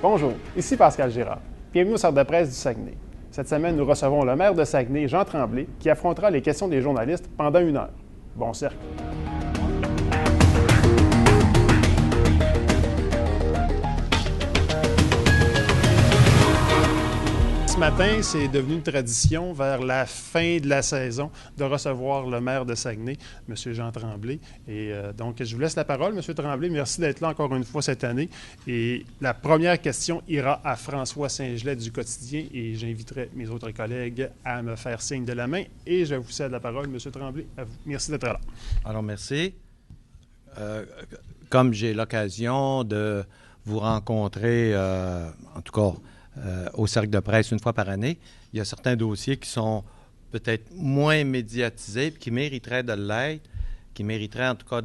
Bonjour, ici Pascal Girard. Bienvenue au Centre de presse du Saguenay. Cette semaine, nous recevons le maire de Saguenay, Jean Tremblay, qui affrontera les questions des journalistes pendant 1 heure. Bon cercle. Ce matin, c'est devenu une tradition vers la fin de la saison de recevoir le maire de Saguenay, M. Jean Tremblay. Et donc, je vous laisse la parole, M. Tremblay. Merci d'être là encore une fois cette année. Et la première question ira à François Saint-Gelais du Quotidien et j'inviterai mes autres collègues à me faire signe de la main. Et je vous cède la parole, M. Tremblay, à vous. Merci d'être là. Alors, merci. Comme j'ai l'occasion de vous rencontrer, en tout cas, au cercle de presse une fois par année, il y a certains dossiers qui sont peut-être moins médiatisés, qui mériteraient de l'être, qui mériteraient en tout cas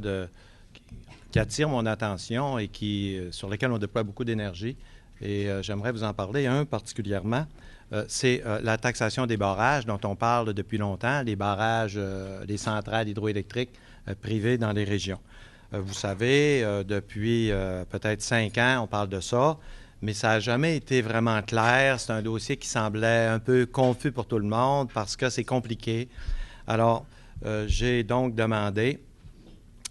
qui attirent mon attention et sur lesquels on déploie beaucoup d'énergie. Et j'aimerais vous en parler. Un particulièrement, c'est la taxation des barrages dont on parle depuis longtemps, les barrages, les centrales hydroélectriques privées dans les régions. Vous savez, depuis peut-être 5 ans, on parle de ça. Mais ça n'a jamais été vraiment clair. C'est un dossier qui semblait un peu confus pour tout le monde parce que c'est compliqué. Alors, j'ai donc demandé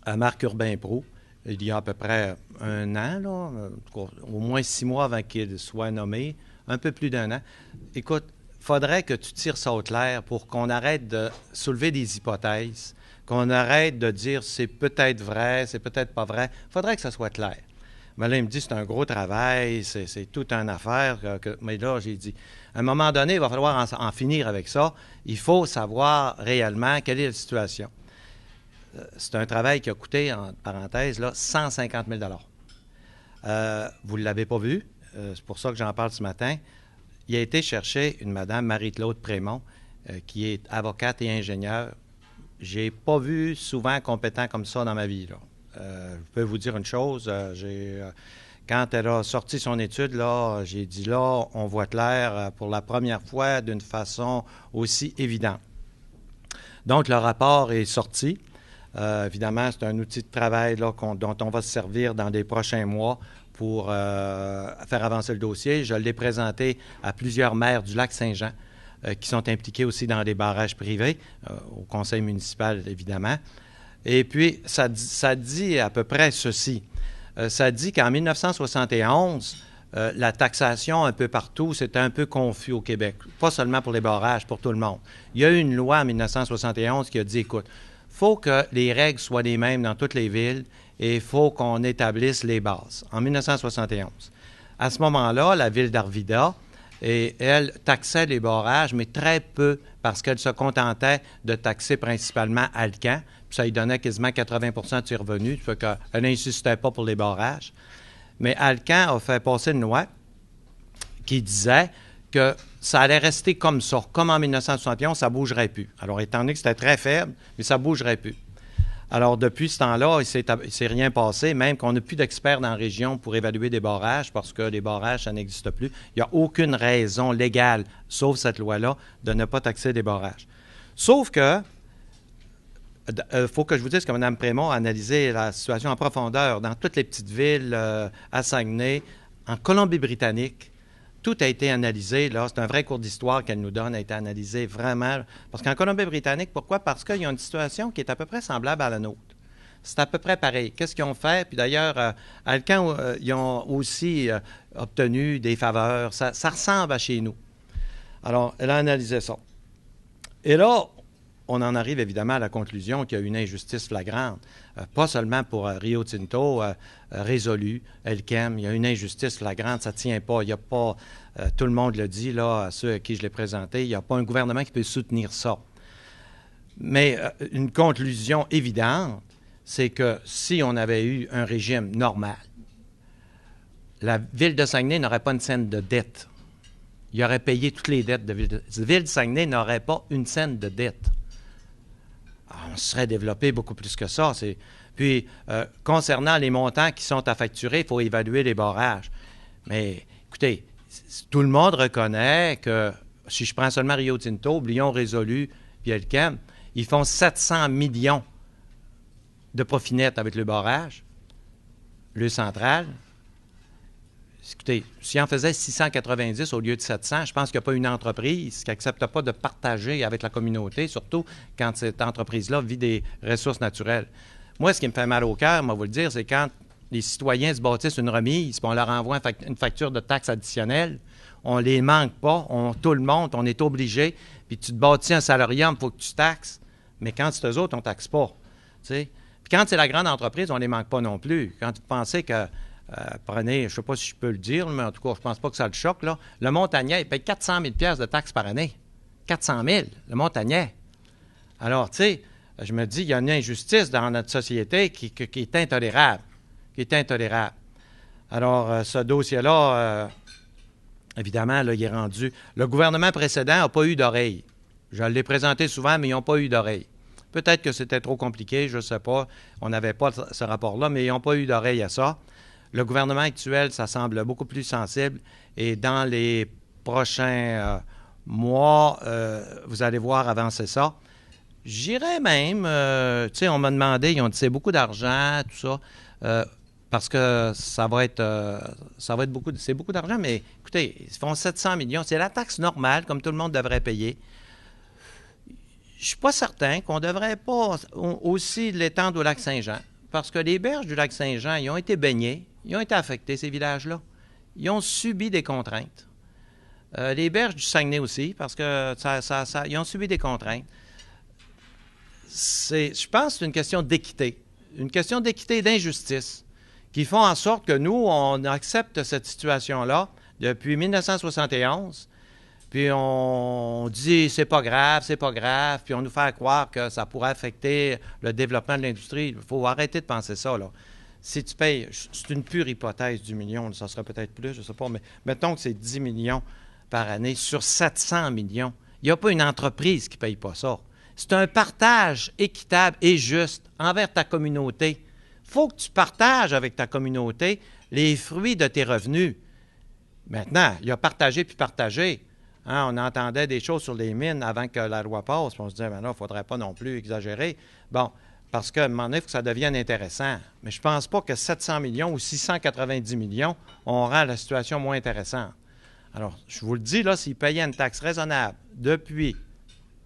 à Marc Urbain-Proulx, il y a à peu près 1 an, là, au moins 6 mois avant qu'il soit nommé, un peu plus d'1 an. Écoute, il faudrait que tu tires ça au clair pour qu'on arrête de soulever des hypothèses, qu'on arrête de dire c'est peut-être vrai, c'est peut-être pas vrai. Il faudrait que ça soit clair. Mais là, il me dit, c'est un gros travail, c'est toute une affaire. Mais là, j'ai dit, à un moment donné, il va falloir en finir avec ça. Il faut savoir réellement quelle est la situation. C'est un travail qui a coûté, en parenthèse, là, 150 000 vous ne l'avez pas vu, c'est pour ça que j'en parle ce matin. Il a été chercher une madame, Marie-Claude Prémont, qui est avocate et ingénieure. Je n'ai pas vu souvent compétent comme ça dans ma vie, là. Je peux vous dire une chose, quand elle a sorti son étude, là, j'ai dit là, on voit clair pour la première fois d'une façon aussi évidente. Donc, le rapport est sorti. Évidemment, c'est un outil de travail là, dont on va se servir dans les prochains mois pour faire avancer le dossier. Je l'ai présenté à plusieurs maires du Lac-Saint-Jean qui sont impliqués aussi dans des barrages privés, au conseil municipal, évidemment. Et puis, ça dit à peu près ceci. Ça dit qu'en 1971, la taxation un peu partout, c'était un peu confus au Québec. Pas seulement pour les barrages, pour tout le monde. Il y a eu une loi en 1971 qui a dit, écoute, il faut que les règles soient les mêmes dans toutes les villes et il faut qu'on établisse les bases. En 1971. À ce moment-là, la ville d'Arvida, elle taxait les barrages, mais très peu, parce qu'elle se contentait de taxer principalement Alcan. Puis ça lui donnait quasiment 80 de ses revenus. Ça fait qu'elle n'insistait pas pour les barrages. Mais Alcan a fait passer une loi qui disait que ça allait rester comme ça. Comme en 1971, ça ne bougerait plus. Alors, étant donné que c'était très faible, mais ça ne bougerait plus. Alors, depuis ce temps-là, il ne s'est rien passé, même qu'on n'a plus d'experts dans la région pour évaluer des barrages, parce que les barrages, ça n'existe plus. Il n'y a aucune raison légale, sauf cette loi-là, de ne pas taxer des barrages. Sauf que, il faut que je vous dise que Mme Prémont a analysé la situation en profondeur dans toutes les petites villes, à Saguenay, en Colombie-Britannique. Tout a été analysé, là. C'est un vrai cours d'histoire qu'elle nous donne, a été analysé vraiment. Parce qu'en Colombie-Britannique, pourquoi? Parce qu'il y a une situation qui est à peu près semblable à la nôtre. C'est à peu près pareil. Qu'est-ce qu'ils ont fait? Puis d'ailleurs, Alcan, ils ont aussi obtenu des faveurs. Ça ressemble à chez nous. Alors, elle a analysé ça. Et là, on en arrive évidemment à la conclusion qu'il y a une injustice flagrante, pas seulement pour Rio Tinto, résolu, Elkem, il y a une injustice flagrante, ça ne tient pas, il n'y a pas, tout le monde le dit, là, à ceux à qui je l'ai présenté, il n'y a pas un gouvernement qui peut soutenir ça. Mais une conclusion évidente, c'est que si on avait eu un régime normal, la ville de Saguenay n'aurait pas une scène de dette. Il aurait payé toutes les dettes de ville de... La ville de Saguenay n'aurait pas une scène de dette. On se serait développé beaucoup plus que ça. Puis, concernant les montants qui sont à facturer, il faut évaluer les barrages. Mais, écoutez, tout le monde reconnaît que, si je prends seulement Rio Tinto, Lyon Résolu, puis Elkem, ils font 700 millions de profit net avec le barrage, le central. Écoutez, si on faisait 690 au lieu de 700, je pense qu'il n'y a pas une entreprise qui n'accepte pas de partager avec la communauté, surtout quand cette entreprise-là vit des ressources naturelles. Moi, ce qui me fait mal au cœur, moi, vous le dire, c'est quand les citoyens se bâtissent une remise, puis on leur envoie une facture de taxes additionnelles, on les manque pas, tout le monde, on est obligé, puis tu te bâtis un salarium, il faut que tu taxes, mais quand c'est eux autres, on ne taxe pas. T'sais. Puis quand c'est la grande entreprise, on ne les manque pas non plus. Quand vous pensez que prenez, je ne sais pas si je peux le dire, mais en tout cas, je ne pense pas que ça le choque. Là. Le Montagnais, il paye 400 000 de taxes par année. 400 000, le Montagnais. Alors, tu sais, je me dis, il y a une injustice dans notre société qui est intolérable. Alors, ce dossier-là, évidemment, là, il est rendu. Le gouvernement précédent n'a pas eu d'oreille. Je l'ai présenté souvent, mais ils n'ont pas eu d'oreille. Peut-être que c'était trop compliqué, je ne sais pas. On n'avait pas ce rapport-là, mais ils n'ont pas eu d'oreille à ça. Le gouvernement actuel, ça semble beaucoup plus sensible et dans les prochains mois, vous allez voir avancer ça. J'irais même, tu sais, on m'a demandé, ils ont dit c'est beaucoup d'argent, tout ça, parce que ça va être beaucoup, c'est beaucoup d'argent, mais écoutez, ils font 700 millions, c'est la taxe normale, comme tout le monde devrait payer. Je ne suis pas certain qu'on ne devrait pas aussi l'étendre au lac Saint-Jean, parce que les berges du lac Saint-Jean, ils ont été baignés, ils ont été affectés, ces villages-là. Ils ont subi des contraintes. Les berges du Saguenay aussi, parce que ils ont subi des contraintes. Je pense que c'est une question d'équité et d'injustice, qui font en sorte que nous, on accepte cette situation-là depuis 1971, puis on dit c'est pas grave, puis on nous fait croire que ça pourrait affecter le développement de l'industrie. Il faut arrêter de penser ça, là. Si tu payes, c'est une pure hypothèse du million, ça serait peut-être plus, je ne sais pas, mais mettons que c'est 10 millions par année sur 700 millions. Il n'y a pas une entreprise qui ne paye pas ça. C'est un partage équitable et juste envers ta communauté. Il faut que tu partages avec ta communauté les fruits de tes revenus. Maintenant, il y a partagé puis partagé. Hein, on entendait des choses sur les mines avant que la loi passe, puis on se disait, ben là, il ne faudrait pas non plus exagérer. Bon, parce qu'à un moment donné, il faut que ça devienne intéressant. Mais je ne pense pas que 700 millions ou 690 millions, on rend la situation moins intéressante. Alors, je vous le dis, là, s'ils payaient une taxe raisonnable depuis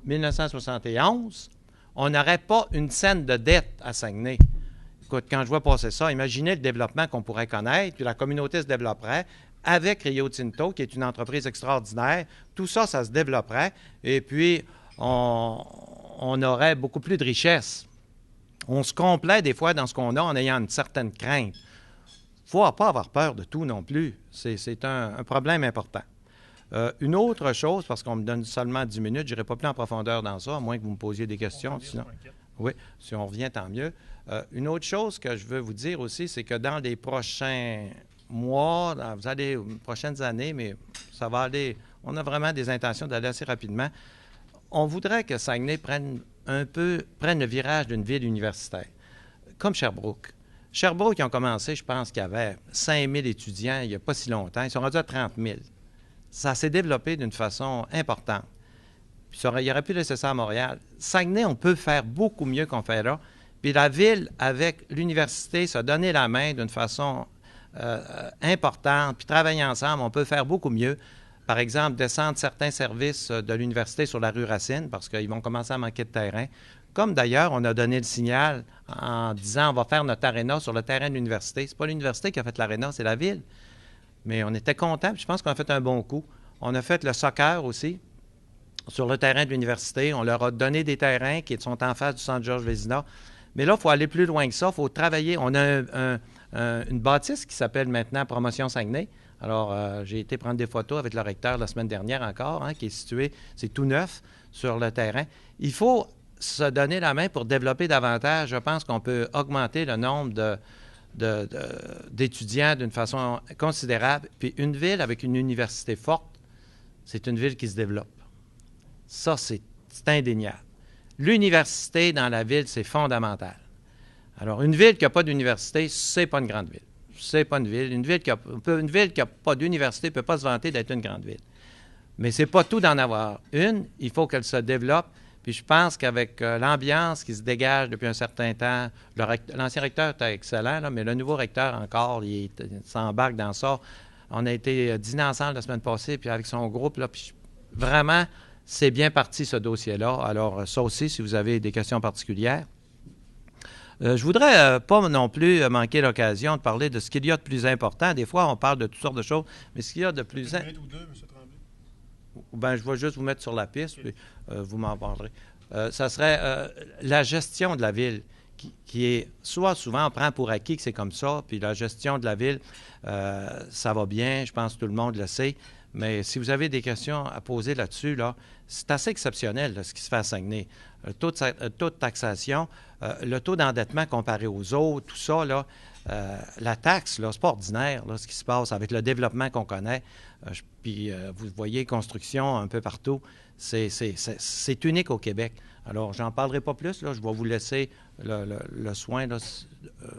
1971, on n'aurait pas une scène de dette à Saguenay. Écoute, quand je vois passer ça, imaginez le développement qu'on pourrait connaître, puis la communauté se développerait avec Rio Tinto, qui est une entreprise extraordinaire. Tout ça, ça se développerait, et puis on aurait beaucoup plus de richesse. On se complaît des fois dans ce qu'on a en ayant une certaine crainte. Il ne faut pas avoir peur de tout non plus. C'est un problème important. Une autre chose, parce qu'on me donne seulement 10 minutes, je n'irai pas plus en profondeur dans ça, à moins que vous me posiez des questions. Sinon, oui, si on revient, tant mieux. Une autre chose que je veux vous dire aussi, c'est que dans les prochains mois, les prochaines années, mais ça va aller, on a vraiment des intentions d'aller assez rapidement, on voudrait que Saguenay prenne le virage d'une ville universitaire, comme Sherbrooke. Sherbrooke, ils ont commencé, je pense qu'il y avait 5 000 étudiants il n'y a pas si longtemps. Ils sont rendus à 30 000. Ça s'est développé d'une façon importante. Puis il aurait pu laisser ça à Montréal. Saguenay, on peut faire beaucoup mieux qu'on fait là. Puis la ville, avec l'université, se donner la main d'une façon importante, puis travailler ensemble, on peut faire beaucoup mieux. Par exemple, descendre certains services de l'université sur la rue Racine, parce qu'ils vont commencer à manquer de terrain. Comme d'ailleurs, on a donné le signal en disant on va faire notre aréna sur le terrain de l'université. Ce n'est pas l'université qui a fait l'aréna, c'est la ville. Mais on était contents, puis je pense qu'on a fait un bon coup. On a fait le soccer aussi sur le terrain de l'université. On leur a donné des terrains qui sont en face du centre Georges Vézina. Mais là, il faut aller plus loin que ça. Il faut travailler. On a une bâtisse qui s'appelle maintenant Promotion Saguenay. Alors, j'ai été prendre des photos avec le recteur la semaine dernière encore, hein, qui est situé, c'est tout neuf, sur le terrain. Il faut se donner la main pour développer davantage. Je pense qu'on peut augmenter le nombre d'étudiants d'une façon considérable. Puis une ville avec une université forte, c'est une ville qui se développe. Ça, c'est indéniable. L'université dans la ville, c'est fondamental. Alors, une ville qui n'a pas d'université, c'est pas une grande ville. C'est pas une ville. Une ville qui n'a pas d'université ne peut pas se vanter d'être une grande ville. Mais c'est pas tout d'en avoir une. Il faut qu'elle se développe. Puis je pense qu'avec l'ambiance qui se dégage depuis un certain temps, l'ancien recteur était excellent, là, mais le nouveau recteur encore, il s'embarque dans ça. On a été dîner ensemble la semaine passée, puis avec son groupe, là, puis vraiment, c'est bien parti, ce dossier-là. Alors, ça aussi, si vous avez des questions particulières. Je voudrais pas non plus manquer l'occasion de parler de ce qu'il y a de plus important. Des fois, on parle de toutes sortes de choses, mais ce qu'il y a de plus... Une minute ou deux, M. Tremblay? Ben, je vais juste vous mettre sur la piste, puis vous m'en parlerez. Ça serait la gestion de la ville, qui est soit souvent on prend pour acquis que c'est comme ça, puis la gestion de la ville, ça va bien, je pense que tout le monde le sait, mais si vous avez des questions à poser là-dessus, là, c'est assez exceptionnel là, ce qui se fait à Saguenay. Le taux de taxation, le taux d'endettement comparé aux autres, tout ça, là, la taxe, là, c'est pas ordinaire, là, ce qui se passe avec le développement qu'on connaît. Puis vous voyez, construction un peu partout, c'est unique au Québec. Alors, j'en parlerai pas plus, là, je vais vous laisser le soin. Là,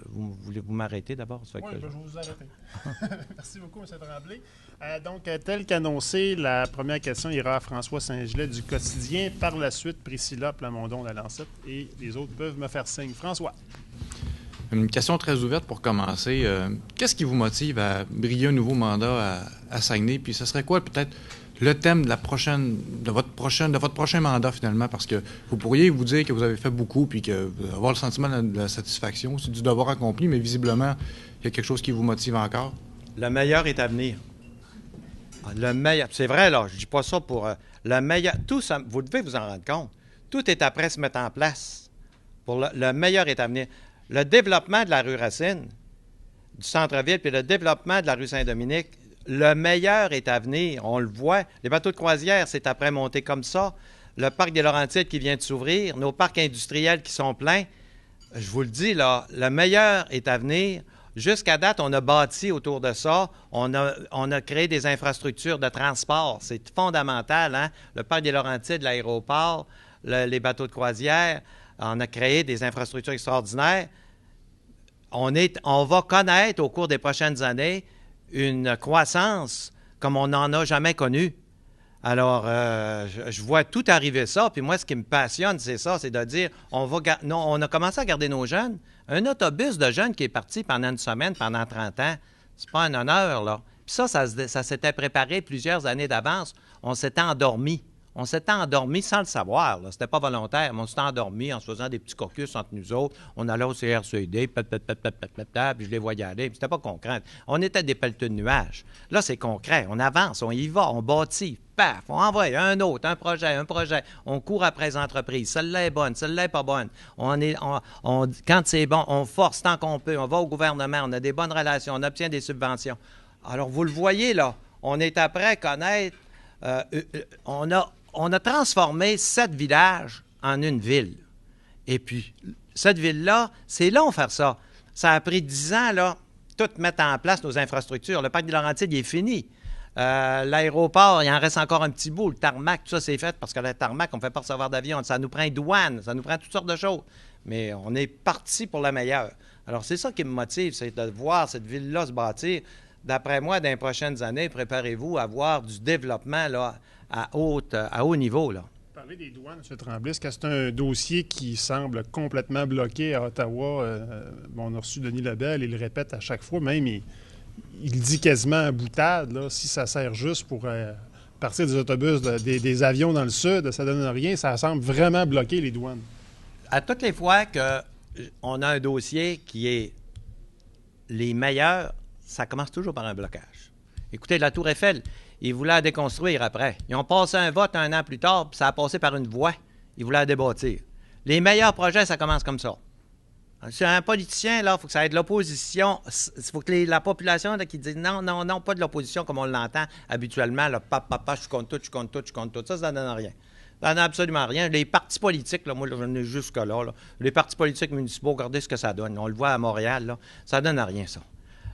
voulez-vous m'arrêter d'abord? Oui, je vais vous arrêter. Merci beaucoup, M. Tremblay. Donc, tel qu'annoncé, la première question ira à François Saint-Gelais du Quotidien. Par la suite, Priscilla Plamondon de la Lancette et les autres peuvent me faire signe. François. Une question très ouverte pour commencer. Qu'est-ce qui vous motive à briller un nouveau mandat à Saguenay? Puis ce serait quoi peut-être le thème de votre prochain mandat finalement? Parce que vous pourriez vous dire que vous avez fait beaucoup puis que vous avoir le sentiment de la satisfaction, c'est du devoir accompli, mais visiblement, il y a quelque chose qui vous motive encore. Le meilleur est à venir. Le meilleur. C'est vrai, là, je dis pas ça pour le meilleur. Tout ça, vous devez vous en rendre compte. Tout est après se mettre en place. Pour le meilleur est à venir. Le développement de la rue Racine, du centre-ville, puis le développement de la rue Saint-Dominique, le meilleur est à venir. On le voit. Les bateaux de croisière, c'est après monter comme ça. Le parc des Laurentides qui vient de s'ouvrir, nos parcs industriels qui sont pleins. Je vous le dis, là, le meilleur est à venir. Jusqu'à date, on a bâti autour de ça. On a créé des infrastructures de transport. C'est fondamental, hein? Le parc des Laurentides, l'aéroport, les bateaux de croisière. On a créé des infrastructures extraordinaires. On va connaître au cours des prochaines années une croissance comme on n'en a jamais connue. Alors, je vois tout arriver ça. Puis moi, ce qui me passionne, c'est ça, c'est de dire, on a commencé à garder nos jeunes. Un autobus de jeunes qui est parti pendant une semaine, pendant 30 ans, c'est pas un honneur, là. Puis ça s'était préparé plusieurs années d'avance. On s'était endormi. On s'était endormi sans le savoir. C'était pas volontaire, mais on s'était endormi en se faisant des petits caucus entre nous autres. On allait au CRCD, puis je les voyais aller. Puis c'était pas concret. On était des pelleteux de nuages. Là, c'est concret. On avance, on y va, on bâtit. Paf, on envoie un autre, un projet. On court après les entreprises. Celle-là est bonne, celle-là n'est pas bonne. Quand c'est bon, on force tant qu'on peut. On va au gouvernement, on a des bonnes relations, on obtient des subventions. Alors, vous le voyez, là, on est après connaître... On a transformé 7 villages en une ville. Et puis, cette ville-là, c'est long faire ça. Ça a pris 10 ans, là, tout mettre en place nos infrastructures. Le parc des Laurentides, il est fini. L'aéroport, il en reste encore un petit bout. Le tarmac, tout ça, c'est fait parce que le tarmac, on ne fait pas recevoir d'avion. Ça nous prend une douane, ça nous prend toutes sortes de choses. Mais on est parti pour la meilleure. Alors, c'est ça qui me motive, c'est de voir cette ville-là se bâtir. D'après moi, dans les prochaines années, préparez-vous à voir du développement là, à haut niveau. Là. Vous parlez des douanes, M. Tremblay. Est-ce que c'est un dossier qui semble complètement bloqué à Ottawa? On a reçu Denis Lebel, il le répète à chaque fois. Même, il dit quasiment à boutade, là, si ça sert juste pour partir des autobus, des avions dans le sud, ça ne donne rien. Ça semble vraiment bloquer les douanes. À toutes les fois qu'on a un dossier qui est les meilleurs, ça commence toujours par un blocage. Écoutez, la Tour Eiffel, ils voulaient la déconstruire après. Ils ont passé un vote un an plus tard, puis ça a passé par une voie. Ils voulaient la débâtir. Les meilleurs projets, ça commence comme ça. C'est un politicien, là, il faut que ça ait de l'opposition. Il faut que la population là, qui dit non, pas de l'opposition comme on l'entend habituellement. Là, papa, je compte tout. Ça ne donne rien. Ça ne donne absolument rien. Les partis politiques, là, moi, j'en ai jusque-là. Là. Les partis politiques municipaux, regardez ce que ça donne. On le voit à Montréal, là, ça ne donne rien, ça.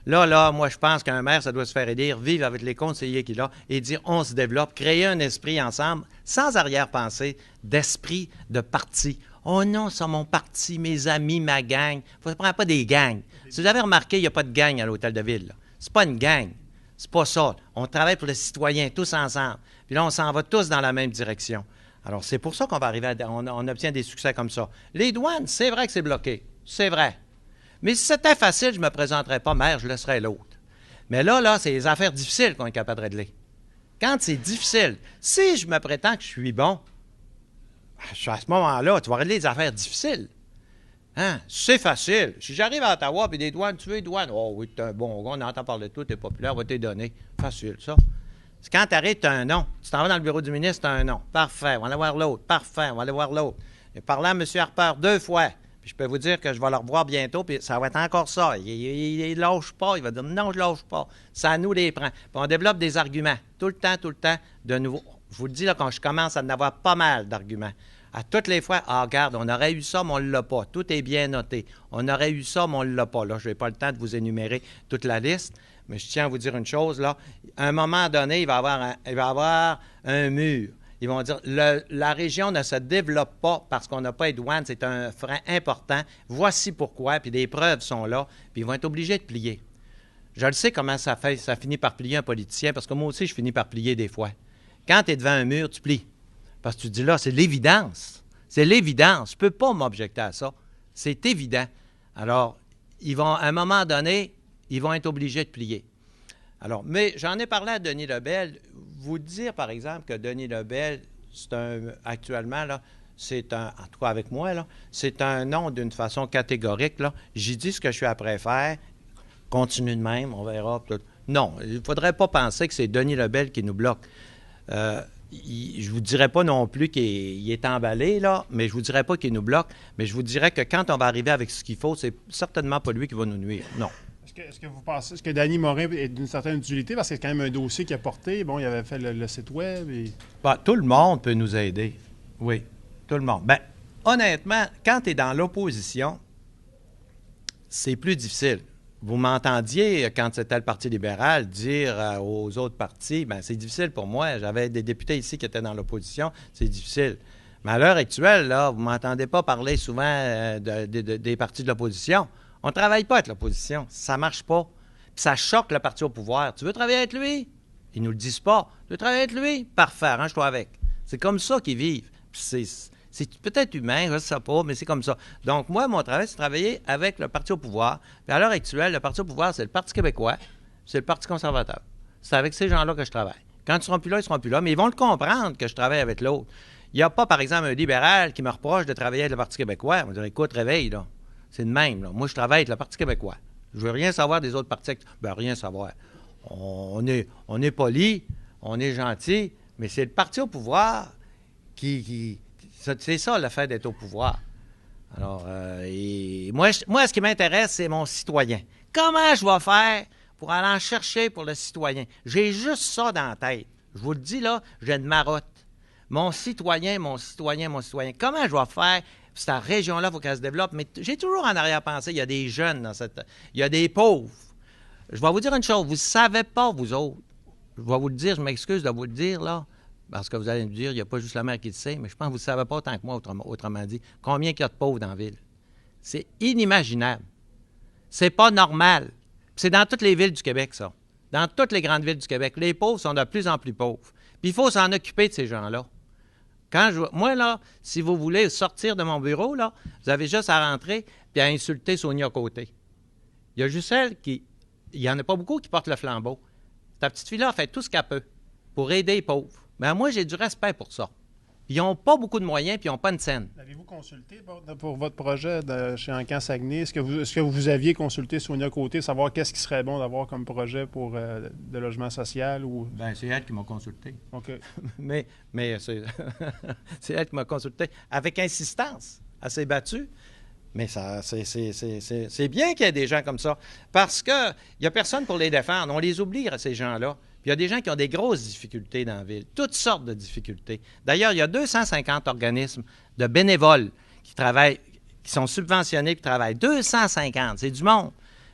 Là, moi, je pense qu'un maire, ça doit se faire élire, vivre avec les conseillers qu'il a et dire on se développe, créer un esprit ensemble, sans arrière-pensée, d'esprit de parti. Oh non, c'est mon parti, mes amis, ma gang. Ça ne prend pas des gangs. Si vous avez remarqué, il n'y a pas de gang à l'Hôtel de Ville. Là. C'est pas une gang. C'est pas ça. On travaille pour les citoyens, tous ensemble. Puis là, on s'en va tous dans la même direction. Alors, c'est pour ça qu'on va arriver on obtient des succès comme ça. Les douanes, c'est vrai que c'est bloqué. C'est vrai. Mais si c'était facile, je ne me présenterais pas maire, je laisserais l'autre. Mais là, c'est les affaires difficiles qu'on est capable de régler. Quand c'est difficile, si je me prétends que je suis bon, à ce moment-là, tu vas régler les affaires difficiles. Hein? C'est facile. Si j'arrive à Ottawa et des douanes, tu veux les douanes? Oh oui, tu es un bon gars, on entend parler de toi, tu es populaire, on va te les donner. Facile, ça. C'est quand tu arrives, tu as un nom. Tu t'en vas dans le bureau du ministre, tu as un nom. Parfait, on va aller voir l'autre. Parfait, on va aller voir l'autre. J'ai parlé à M. Harper 2 fois. Puis je peux vous dire que je vais le revoir bientôt, puis ça va être encore ça. Il lâche pas. Il va dire non, je lâche pas. Ça nous les prend. Puis on développe des arguments. Tout le temps, de nouveau. Je vous le dis, là, quand je commence à en avoir pas mal d'arguments. À toutes les fois, regarde, on aurait eu ça, mais on ne l'a pas. Tout est bien noté. On aurait eu ça, mais on ne l'a pas. Là, je n'ai pas le temps de vous énumérer toute la liste, mais je tiens à vous dire une chose, là. À un moment donné, il va y avoir un mur. Ils vont dire la région ne se développe pas parce qu'on n'a pas de douane, c'est un frein important. Voici pourquoi, puis des preuves sont là, puis ils vont être obligés de plier. Je le sais comment ça finit par plier un politicien, parce que moi aussi, je finis par plier des fois. Quand tu es devant un mur, tu plies. Parce que tu dis là, c'est l'évidence. C'est l'évidence. Je ne peux pas m'objecter à ça. C'est évident. Alors, à un moment donné, ils vont être obligés de plier. Alors, mais j'en ai parlé à Denis Lebel. Vous dire, par exemple, que Denis Lebel, actuellement, là, en tout cas avec moi, là, c'est un non d'une façon catégorique. Là. J'ai dit ce que je suis après faire. Continue de même, on verra. Non, il ne faudrait pas penser que c'est Denis Lebel qui nous bloque. Je ne vous dirais pas non plus qu'il est emballé, là, mais je ne vous dirais pas qu'il nous bloque, mais je vous dirais que quand on va arriver avec ce qu'il faut, c'est certainement pas lui qui va nous nuire. Non. Est-ce que vous pensez que Danny Morin est d'une certaine utilité? Parce que c'est quand même un dossier qu'il a porté. Bon, il avait fait le site web. Et... Bien, tout le monde peut nous aider. Oui, tout le monde. Bien, honnêtement, quand tu es dans l'opposition, c'est plus difficile. Vous m'entendiez, quand c'était le Parti libéral, dire aux autres partis, bien, c'est difficile pour moi. J'avais des députés ici qui étaient dans l'opposition. C'est difficile. Mais à l'heure actuelle, là, vous ne m'entendez pas parler souvent des partis de l'opposition. On ne travaille pas avec l'opposition. Ça ne marche pas. Puis ça choque le parti au pouvoir. Tu veux travailler avec lui? Ils ne nous le disent pas. Tu veux travailler avec lui? Parfait, arrange-toi avec. C'est comme ça qu'ils vivent. Puis c'est peut-être humain, je ne sais pas, mais c'est comme ça. Donc, moi, mon travail, c'est de travailler avec le parti au pouvoir. Puis à l'heure actuelle, le parti au pouvoir, c'est le Parti québécois, c'est le Parti conservateur. C'est avec ces gens-là que je travaille. Quand ils ne seront plus là, ils ne seront plus là, mais ils vont le comprendre que je travaille avec l'autre. Il n'y a pas, par exemple, un libéral qui me reproche de travailler avec le Parti québécois. On va dire, écoute, réveille, là. C'est de même, là. Moi, je travaille avec le Parti québécois. Je ne veux rien savoir des autres partis. Ben, rien savoir. On est poli, on est gentil, mais c'est le parti au pouvoir c'est ça, le fait d'être au pouvoir. Alors, moi, ce qui m'intéresse, c'est mon citoyen. Comment je vais faire pour aller en chercher pour le citoyen? J'ai juste ça dans la tête. Je vous le dis, là, j'ai une marotte. Mon citoyen. Comment je vais faire? Cette région-là, il faut qu'elle se développe. Mais j'ai toujours en arrière-pensée, il y a des jeunes il y a des pauvres. Je vais vous dire une chose, vous ne savez pas, vous autres. Je vais vous le dire, je m'excuse de vous le dire, là, parce que vous allez me dire, il n'y a pas juste la maire qui le sait, mais je pense que vous ne savez pas autant que moi, autrement dit, combien il y a de pauvres dans la ville. C'est inimaginable. C'est pas normal. C'est dans toutes les villes du Québec, ça. Dans toutes les grandes villes du Québec. Les pauvres sont de plus en plus pauvres. Puis il faut s'en occuper de ces gens-là. Moi, là, si vous voulez sortir de mon bureau, là, vous avez juste à rentrer et à insulter Sonia Côté. Il y a juste elle qui... Il n'y en a pas beaucoup qui portent le flambeau. Cette petite fille-là a fait tout ce qu'elle peut pour aider les pauvres. Mais moi, j'ai du respect pour ça. Ils n'ont pas beaucoup de moyens puis ils n'ont pas une scène. Avez-vous consulté pour votre projet chez Encamp-Saguenay? Est-ce que vous aviez consulté Sonia Côté, savoir qu'est-ce qui serait bon d'avoir comme projet pour de logement social? Ou... Bien, c'est elle qui m'a consulté. OK. mais c'est elle qui m'a consulté avec insistance. Elle s'est battue. Mais c'est bien qu'il y ait des gens comme ça. Parce qu'il n'y a personne pour les défendre. On les oublie, ces gens-là. Puis il y a des gens qui ont des grosses difficultés dans la ville. Toutes sortes de difficultés. D'ailleurs, il y a 250 organismes de bénévoles qui travaillent, qui sont subventionnés, qui travaillent. 250, c'est du monde.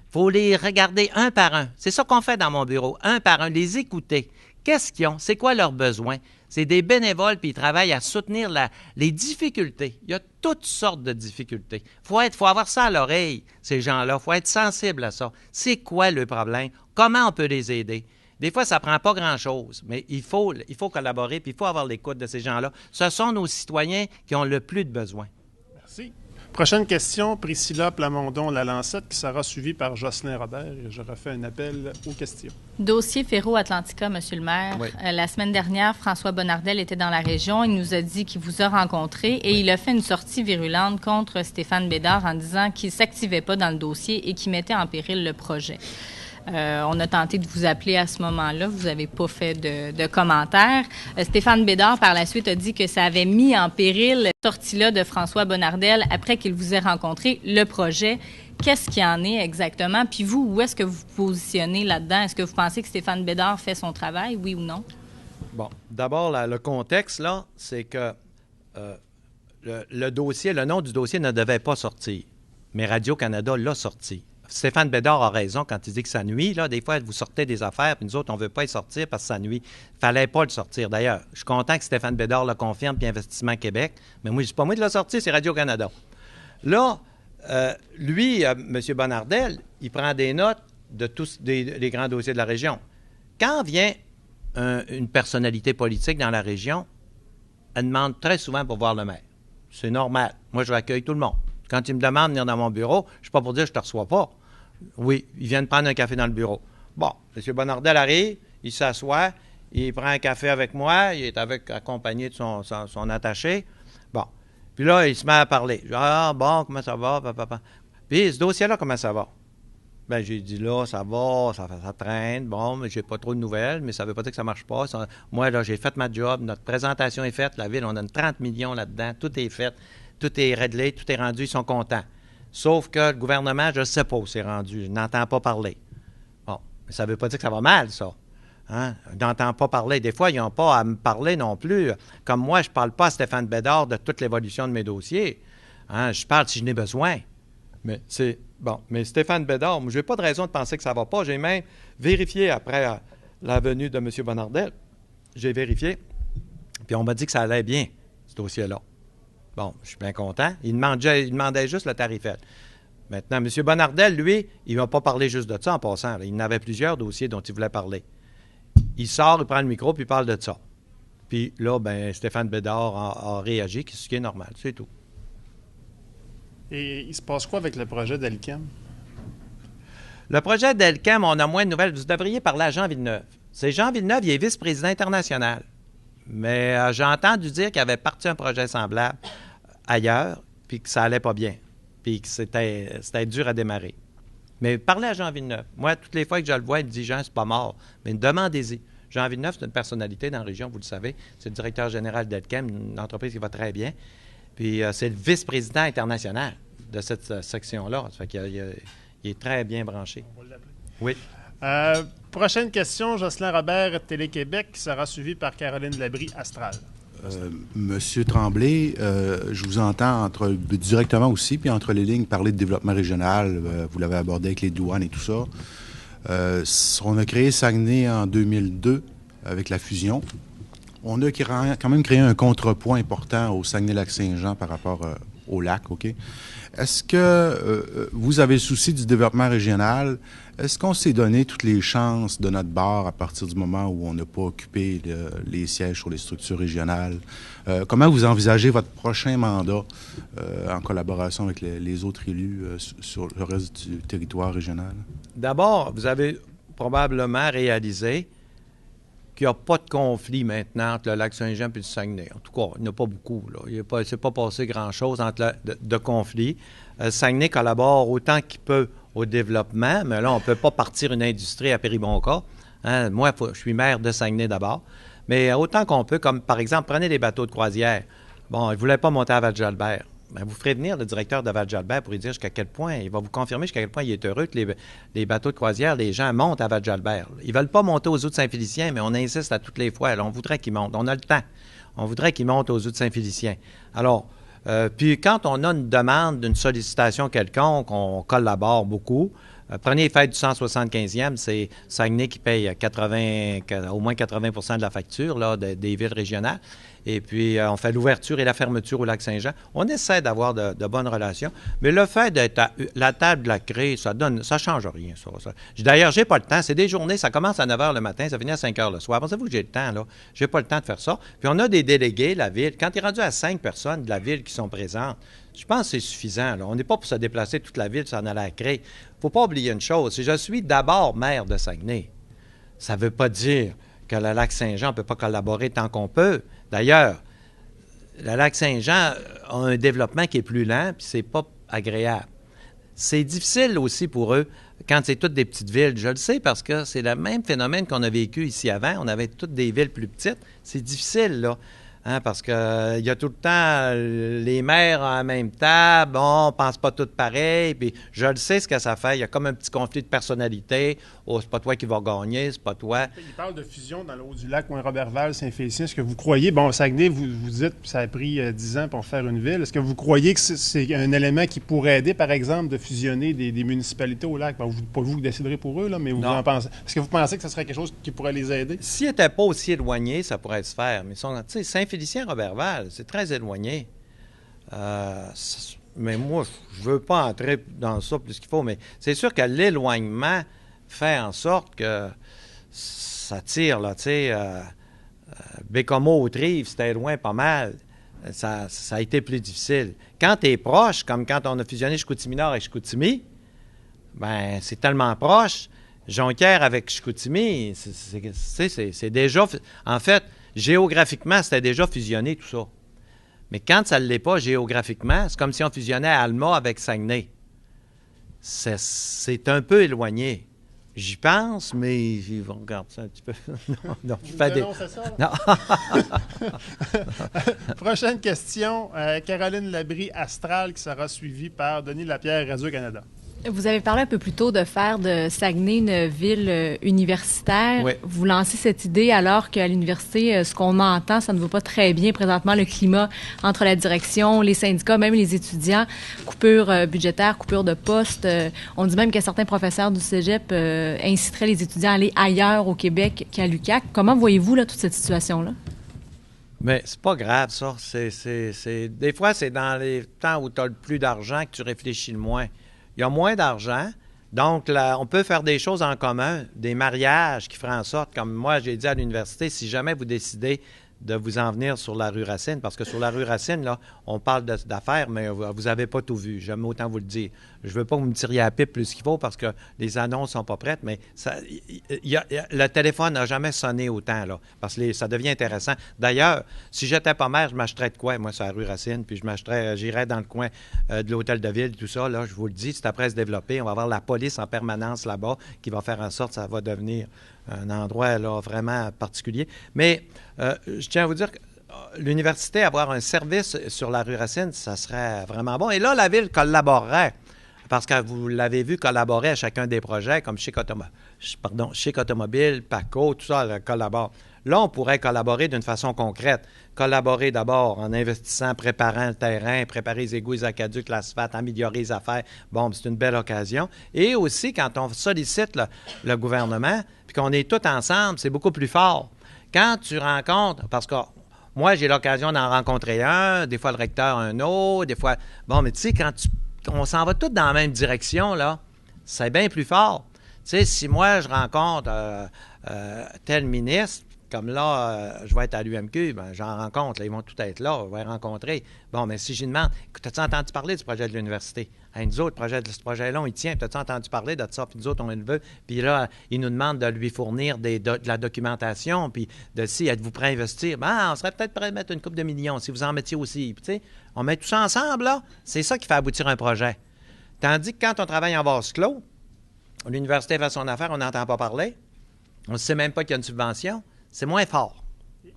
Il faut les regarder un par un. C'est ça qu'on fait dans mon bureau, un par un, les écouter. Qu'est-ce qu'ils ont? C'est quoi leurs besoins? C'est des bénévoles, puis ils travaillent à soutenir les difficultés. Il y a toutes sortes de difficultés. Il faut avoir ça à l'oreille, ces gens-là. Il faut être sensible à ça. C'est quoi le problème? Comment on peut les aider? Des fois, ça ne prend pas grand-chose, mais il faut collaborer, puis il faut avoir l'écoute de ces gens-là. Ce sont nos citoyens qui ont le plus de besoin. Merci. Prochaine question, Priscilla Plamondon-Lalancette, qui sera suivie par Jocelyn Robert. Et je refais un appel aux questions. Dossier Ferro-Atlantica, Monsieur le maire. Oui. La semaine dernière, François Bonnardel était dans la région. Il nous a dit qu'il vous a rencontré et il a fait une sortie virulente contre Stéphane Bédard en disant qu'il ne s'activait pas dans le dossier et qu'il mettait en péril le projet. On a tenté de vous appeler à ce moment-là. Vous n'avez pas fait de commentaires. Stéphane Bédard, par la suite, a dit que ça avait mis en péril cette sortie-là de François Bonnardel après qu'il vous ait rencontré le projet. Qu'est-ce qu'il en est exactement? Puis vous, où est-ce que vous vous positionnez là-dedans? Est-ce que vous pensez que Stéphane Bédard fait son travail, oui ou non? Bon, d'abord, le contexte, là, c'est que le dossier, le nom du dossier ne devait pas sortir. Mais Radio-Canada l'a sorti. Stéphane Bédard a raison quand il dit que ça nuit. Là, des fois, vous sortez des affaires, puis nous autres, on ne veut pas y sortir parce que ça nuit. Il ne fallait pas le sortir. D'ailleurs, je suis content que Stéphane Bédard le confirme, puis Investissement Québec. Mais moi, c'est pas moi de l'a sorti, c'est Radio-Canada. Là, lui, M. Bonnardel, il prend des notes de tous les grands dossiers de la région. Quand vient une personnalité politique dans la région, elle demande très souvent pour voir le maire. C'est normal. Moi, je accueille tout le monde. Quand il me demande de venir dans mon bureau, je ne suis pas pour dire que je ne te reçois pas. Oui, ils viennent prendre un café dans le bureau. Bon, M. Bonnardel arrive, il s'assoit, il prend un café avec moi, il est accompagné de son attaché. Bon. Puis là, il se met à parler. Je dis, ah, bon, comment ça va, papa? Puis ce dossier-là, comment ça va? Bien, j'ai dit, là, ça va, ça traîne. Bon, mais j'ai pas trop de nouvelles, mais ça ne veut pas dire que ça ne marche pas. Moi, là, j'ai fait ma job, notre présentation est faite, la ville, on a 30 millions là-dedans, tout est fait, tout est réglé, tout est rendu, ils sont contents. Sauf que le gouvernement, je ne sais pas où c'est rendu. Je n'entends pas parler. Bon, mais ça ne veut pas dire que ça va mal, ça. Hein? Je n'entends pas parler. Des fois, ils n'ont pas à me parler non plus. Comme moi, je ne parle pas à Stéphane Bédard de toute l'évolution de mes dossiers. Hein? Je parle si je n'ai besoin. Mais c'est... Bon, mais Stéphane Bédard, je n'ai pas de raison de penser que ça ne va pas. J'ai même vérifié après la venue de M. Bonnardel. J'ai vérifié. Puis on m'a dit que ça allait bien, ce dossier-là. Bon, je suis bien content. Il demandait juste le tarifette. Maintenant, M. Bonnardel, lui, il ne va pas parler juste de ça en passant. Là. Il en avait plusieurs dossiers dont il voulait parler. Il sort, il prend le micro, puis il parle de ça. Puis là, ben Stéphane Bédard a réagi, ce qui est normal, c'est tout. Et il se passe quoi avec le projet d'Elkem? Le projet d'Elkem, on a moins de nouvelles. Vous devriez parler à Jean Villeneuve. C'est Jean Villeneuve, il est vice-président international. Mais j'ai entendu dire qu'il avait parti un projet semblable ailleurs, puis que ça allait pas bien, puis que c'était dur à démarrer. Mais parlez à Jean Villeneuve. Moi, toutes les fois que je le vois, il me dit « Jean, c'est pas mort. » Mais demandez-y. Jean Villeneuve, c'est une personnalité dans la région, vous le savez. C'est le directeur général d'Elkem, une entreprise qui va très bien. Puis c'est le vice-président international de cette section-là. Ça fait qu'il est très bien branché. On va l'appeler. Oui. Prochaine question, Jocelyn Robert, Télé-Québec, qui sera suivi par Caroline Labrie, Astral. Monsieur Tremblay, je vous entends directement aussi, puis entre les lignes, parler de développement régional. Vous l'avez abordé avec les douanes et tout ça. On a créé Saguenay en 2002 avec la fusion. On a quand même créé un contrepoint important au Saguenay-Lac-Saint-Jean par rapport au lac, OK? Est-ce que vous avez le souci du développement régional? Est-ce qu'on s'est donné toutes les chances de notre bord à partir du moment où on n'a pas occupé les sièges sur les structures régionales? Comment vous envisagez votre prochain mandat en collaboration avec les autres élus sur le reste du territoire régional? D'abord, vous avez probablement réalisé qu'il n'y a pas de conflit maintenant entre le Lac-Saint-Jean et le Saguenay. En tout cas, il n'y en a pas beaucoup. Là. Il ne s'est pas passé grand-chose de conflit. Saguenay collabore autant qu'il peut au développement, mais là, on ne peut pas partir une industrie à Péribonka. Hein? Moi, je suis maire de Saguenay d'abord. Mais autant qu'on peut, comme par exemple, prenez les bateaux de croisière. Bon, ils ne voulaient pas monter à Val-Jalbert. Bien, vous ferez venir le directeur de Val-Jalbert pour lui dire jusqu'à quel point, il va vous confirmer jusqu'à quel point il est heureux que les bateaux de croisière, les gens montent à Val-Jalbert. Ils ne veulent pas monter aux eaux de Saint-Félicien, mais on insiste à toutes les fois. Alors, on voudrait qu'ils montent. On a le temps. On voudrait qu'ils montent aux eaux de Saint-Félicien. Alors, puis quand on a une demande d'une sollicitation quelconque, on collabore beaucoup. Prenez les fêtes du 175e, c'est Saguenay qui paye au moins 80 % de la facture là, des villes régionales. Et puis, on fait l'ouverture et la fermeture au Lac-Saint-Jean. On essaie d'avoir de bonnes relations. Mais le fait d'être à la table de la CRE, ça change rien, ça. D'ailleurs, j'ai pas le temps. C'est des journées, ça commence à 9 h le matin, ça finit à 5 h le soir. Pensez-vous que j'ai le temps, là? J'ai pas le temps de faire ça. Puis, on a des délégués, la ville. Quand il est rendu à 5 personnes de la ville qui sont présentes, Je pense que c'est suffisant. Là. On n'est pas pour se déplacer toute la ville, s'en aller à Cré. Il ne faut pas oublier une chose, c'est que je suis d'abord maire de Saguenay. Ça ne veut pas dire que le lac Saint-Jean ne peut pas collaborer tant qu'on peut. D'ailleurs, le lac Saint-Jean a un développement qui est plus lent, puis c'est pas agréable. C'est difficile aussi pour eux quand c'est toutes des petites villes. Je le sais parce que c'est le même phénomène qu'on a vécu ici avant. On avait toutes des villes plus petites. C'est difficile, là. Hein, parce qu'il y a tout le temps les maires en même table, on ne pense pas tous pareil, puis je le sais ce que ça fait. Il y a comme un petit conflit de personnalité. Oh, c'est pas toi qui vas gagner, c'est pas toi. Il parle de fusion dans le Haut-du-Lac, Roberval, Saint-Félicien. Est-ce que vous croyez, bon, Saguenay, vous dites que ça a pris 10 ans pour faire une ville. Est-ce que vous croyez que c'est un élément qui pourrait aider, par exemple, de fusionner des municipalités au lac? Bon, pas vous qui déciderez pour eux, là, mais vous en pensez. Est-ce que vous pensez que ce serait quelque chose qui pourrait les aider? S'ils n'étaient pas aussi éloignés, ça pourrait se faire. Mais Saint-Félicien, Roberval, c'est très éloigné. Mais moi, je ne veux pas entrer dans ça plus qu'il faut, mais c'est sûr que l'éloignement fait en sorte que ça tire, là, tu sais, Bécomo-Autrive, c'était loin pas mal. Ça a été plus difficile. Quand tu es proche, comme quand on a fusionné Chicoutimi-Nord avec Chicoutimi, ben c'est tellement proche. Jonquière avec Chicoutimi, c'est déjà... En fait, géographiquement, c'était déjà fusionné, tout ça. Mais quand ça ne l'est pas géographiquement, c'est comme si on fusionnait Alma avec Saguenay. C'est un peu éloigné. J'y pense, mais on regarde ça un petit peu. non, je fais des... ça, non. Prochaine question. Caroline Labrie, Astral, qui sera suivie par Denis Lapierre, Radio-Canada. Vous avez parlé un peu plus tôt de faire de Saguenay une ville universitaire. Oui. Vous lancez cette idée alors qu'à l'université, ce qu'on entend, ça ne va pas très bien présentement, le climat entre la direction, les syndicats, même les étudiants, coupure budgétaire, coupure de postes. On dit même que certains professeurs du cégep inciteraient les étudiants à aller ailleurs au Québec qu'à l'UQAC. Comment voyez-vous là, toute cette situation-là? Mais c'est pas grave, ça. Des fois, c'est dans les temps où tu as le plus d'argent que tu réfléchis le moins. Il y a moins d'argent, donc là, on peut faire des choses en commun, des mariages qui feraient en sorte, comme moi j'ai dit à l'université, si jamais vous décidez de vous en venir sur la rue Racine, parce que sur la rue Racine, là, on parle d'affaires, mais vous n'avez pas tout vu, j'aime autant vous le dire. Je ne veux pas que vous me tiriez à la pipe plus qu'il faut parce que les annonces ne sont pas prêtes, mais le téléphone n'a jamais sonné autant, là, parce que ça devient intéressant. D'ailleurs, si j'étais pas maire, je m'achèterais de quoi, moi, sur la rue Racine, puis j'irais dans le coin de l'hôtel de ville, tout ça, là, je vous le dis, c'est après se développer, on va avoir la police en permanence là-bas qui va faire en sorte que ça va devenir un endroit là, vraiment particulier. Mais je tiens à vous dire que l'université, avoir un service sur la rue Racine, ça serait vraiment bon. Et là, la ville collaborerait, parce que vous l'avez vu collaborer à chacun des projets, comme Chic Automobile, PACO, tout ça collabore. Là, on pourrait collaborer d'une façon concrète. Collaborer d'abord en investissant, préparant le terrain, préparer les égouts, les aqueducs, l'asphalte, améliorer les affaires. Bon, c'est une belle occasion. Et aussi, quand on sollicite le gouvernement, puis qu'on est tous ensemble, c'est beaucoup plus fort. Quand tu rencontres, parce que moi, j'ai l'occasion d'en rencontrer un, des fois le recteur un autre, des fois... Bon, mais tu sais, quand on s'en va tous dans la même direction, là, c'est bien plus fort. Tu sais, si moi, je rencontre tel ministre, comme là, je vais être à l'UMQ, ben, j'en rencontre, là, ils vont tous être là, je vais les rencontrer. Bon, mais si j'y demande, as-tu entendu parler du projet de l'université? Hey, nous autres, ce projet-là, on y tient, as-tu entendu parler de ça? Puis nous autres, on le veut. Puis là, ils nous demandent de lui fournir de la documentation, puis de si, êtes-vous prêt à investir? Ben, on serait peut-être prêt à mettre une couple de millions, si vous en mettiez aussi. Puis, tu sais, on met tout ça ensemble, là. C'est ça qui fait aboutir un projet. Tandis que quand on travaille en vase clos, l'université fait son affaire, on n'entend pas parler, on ne sait même pas qu'il y a une subvention, c'est moins fort.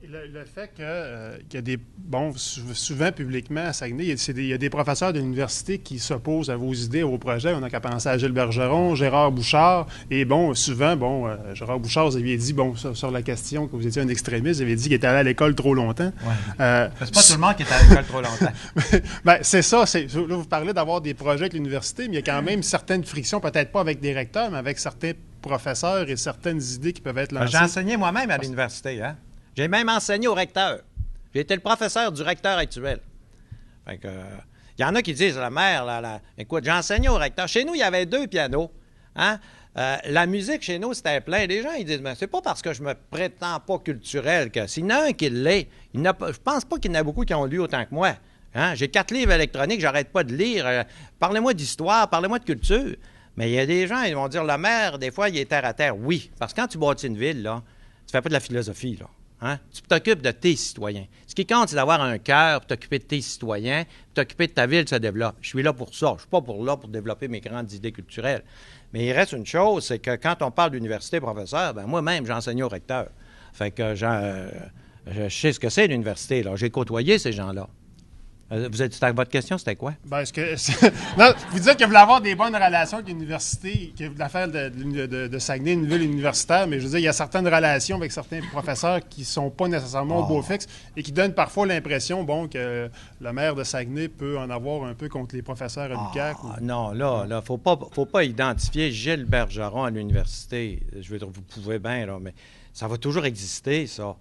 Le fait qu'il y a des... Bon, souvent, publiquement, à Saguenay, il y a des professeurs de l'université qui s'opposent à vos idées, à vos projets. On n'a qu'à penser à Gilles Bergeron, Gérard Bouchard. Et bon, souvent, Gérard Bouchard, vous aviez dit, bon, sur la question que vous étiez un extrémiste, vous avez dit qu'il était allé à l'école trop longtemps. Ouais. C'est pas tout le monde qui est à l'école trop longtemps. Bien, c'est ça. Là, vous parlez d'avoir des projets avec l'université, mais il y a quand même certaines frictions, peut-être pas avec des recteurs, mais avec certains professeurs et certaines idées qui peuvent être lancées. J'ai enseigné moi-même à l'université, hein? J'ai même enseigné au recteur. J'ai été le professeur du recteur actuel. Fait que, il y en a qui disent, la mère, écoute, j'ai enseigné au recteur. Chez nous, il y avait 2 pianos. Hein? La musique, chez nous, c'était plein. Les gens, ils disent, mais c'est pas parce que je me prétends pas culturel que s'il y en a un qui l'est, je pense pas qu'il y en a beaucoup qui ont lu autant que moi. Hein? J'ai 4 livres électroniques, j'arrête pas de lire. Parlez-moi d'histoire, parlez-moi de culture. Mais il y a des gens, ils vont dire, le maire, des fois, il est terre à terre. Oui, parce que quand tu bâtis une ville, là, tu fais pas de la philosophie, là. Hein? Tu t'occupes de tes citoyens. Ce qui compte, c'est d'avoir un cœur pour t'occuper de tes citoyens, pour t'occuper de ta ville, se développe. Je suis là pour ça. Je ne suis pas là pour développer mes grandes idées culturelles. Mais il reste une chose, c'est que quand on parle d'université, professeur, ben moi-même, j'enseigne au recteur. Fait que je sais ce que c'est l'université, là. J'ai côtoyé ces gens-là. Votre question, c'était quoi? Ben, non, vous dites que vous voulez avoir des bonnes relations avec l'université, que vous voulez faire de Saguenay une ville universitaire, mais je veux dire, il y a certaines relations avec certains professeurs qui ne sont pas nécessairement au beau fixe et qui donnent parfois l'impression, que le maire de Saguenay peut en avoir un peu contre les professeurs à l'UQAC. Non, là, faut pas identifier Gilles Bergeron à l'université. Je veux dire, vous pouvez bien, là, mais ça va toujours exister, ça.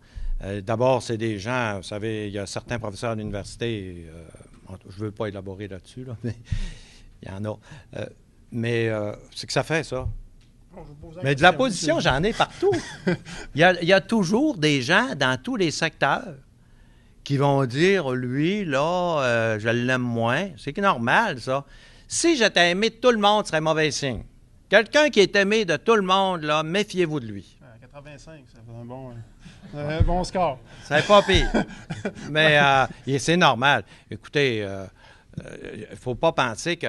D'abord, c'est des gens, vous savez, il y a certains professeurs à l'université, je ne veux pas élaborer là-dessus, là, mais il y en a. C'est que ça fait, ça. Mais de la position, j'en ai partout. Il y a toujours des gens dans tous les secteurs qui vont dire, lui, là, je l'aime moins. C'est normal, ça. Si j'étais aimé de tout le monde, ce serait mauvais signe. Quelqu'un qui est aimé de tout le monde, là, méfiez-vous de lui. 85, ça fait un bon score. C'est pas pire. Mais c'est normal. Écoutez, il ne faut pas penser que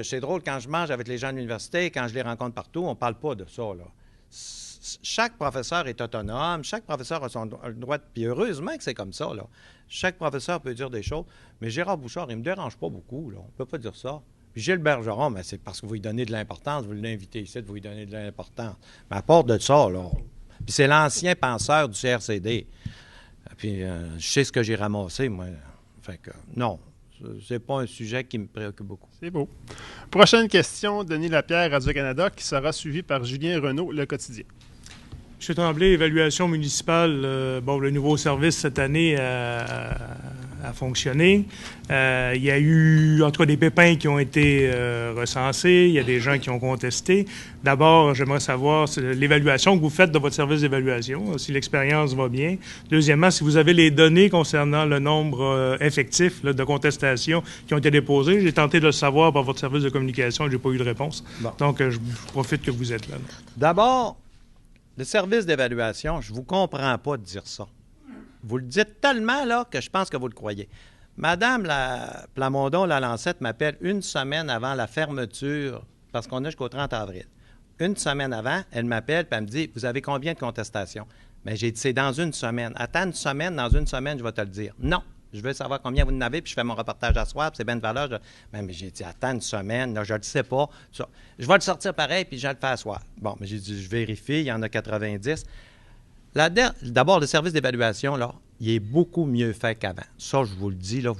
c'est drôle, quand je mange avec les gens de l'université, quand je les rencontre partout, on ne parle pas de ça, là. Chaque professeur est autonome, chaque professeur a son droit, puis heureusement que c'est comme ça, là. Chaque professeur peut dire des choses, mais Gérard Bouchard, il ne me dérange pas beaucoup, là. On ne peut pas dire ça. Puis Gilles Bergeron, mais c'est parce que vous lui donnez de l'importance, vous l'invitez ici, vous lui donnez de l'importance. Mais à part de ça, là, puis c'est l'ancien penseur du CRCD. Puis je sais ce que j'ai ramassé, moi. Fait que non, c'est pas un sujet qui me préoccupe beaucoup. C'est beau. Prochaine question, Denis Lapierre, Radio-Canada, qui sera suivie par Julien Renaud, Le Quotidien. M. Tremblay, évaluation municipale, le nouveau service cette année a fonctionné. Il y a eu, en tout cas, des pépins qui ont été recensés. Il y a des gens qui ont contesté. D'abord, j'aimerais savoir l'évaluation que vous faites de votre service d'évaluation, si l'expérience va bien. Deuxièmement, si vous avez les données concernant le nombre effectif de contestations qui ont été déposées. J'ai tenté de le savoir par votre service de communication et je n'ai pas eu de réponse. Bon. Donc, je profite que vous êtes là. D'abord, le service d'évaluation, je ne vous comprends pas de dire ça. Vous le dites tellement, là, que je pense que vous le croyez. Madame Plamondon-Lalancette m'appelle une semaine avant la fermeture, parce qu'on est jusqu'au 30 avril. Une semaine avant, elle m'appelle et elle me dit « Vous avez combien de contestations? » Bien, j'ai dit « C'est dans une semaine. » « Attends une semaine, dans une semaine, je vais te le dire. » « Non, je veux savoir combien vous en avez, puis je fais mon reportage à soir, puis c'est bien de valeur. » Mais j'ai dit « Attends une semaine, là, je ne le sais pas. Ça, je vais le sortir pareil, puis je vais le faire à soir. » Bon, mais j'ai dit « Je vérifie, il y en a 90. » D'abord, le service d'évaluation, là, il est beaucoup mieux fait qu'avant. Ça, je vous le dis, là,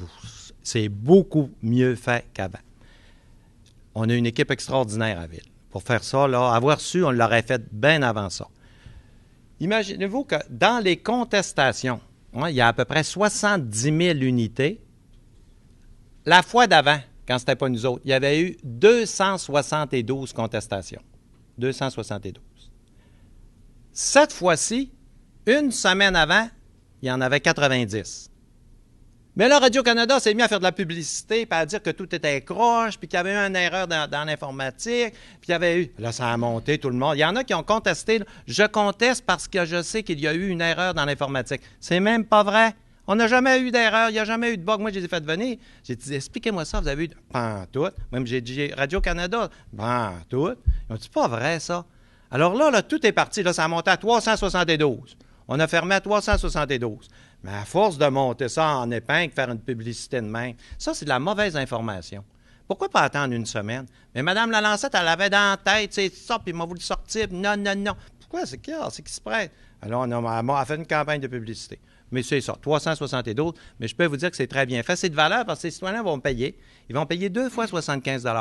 c'est beaucoup mieux fait qu'avant. On a une équipe extraordinaire à la ville. Pour faire ça, là, avoir su, on l'aurait fait bien avant ça. Imaginez-vous que dans les contestations, il y a à peu près 70 000 unités. La fois d'avant, quand ce n'était pas nous autres, il y avait eu 272 contestations. 272. Cette fois-ci, une semaine avant, il y en avait 90. Mais là, Radio-Canada s'est mis à faire de la publicité, puis à dire que tout était croche, puis qu'il y avait eu une erreur dans l'informatique, puis il y avait eu... Là, ça a monté tout le monde. Il y en a qui ont contesté. Je conteste parce que je sais qu'il y a eu une erreur dans l'informatique. C'est même pas vrai. On n'a jamais eu d'erreur, il n'y a jamais eu de bug. Moi, je les ai fait venir. J'ai dit, expliquez-moi ça, vous avez eu... Pantoute. Même j'ai dit, Radio-Canada, pantoute. Ils ont dit, pas vrai, ça. Alors là, tout est parti. Là, ça a monté à 372. On a fermé à 372. Mais à force de monter ça en épingle, faire une publicité de même, ça, c'est de la mauvaise information. Pourquoi pas attendre une semaine? Mais Mme Lalancette, elle avait dans la tête, c'est ça, puis il m'a voulu sortir, puis non. Pourquoi? C'est qui se prête? Alors, on a fait une campagne de publicité. Mais c'est ça, 372. Mais je peux vous dire que c'est très bien fait. C'est de valeur parce que les citoyens vont payer. Ils vont payer 2 fois 75 $.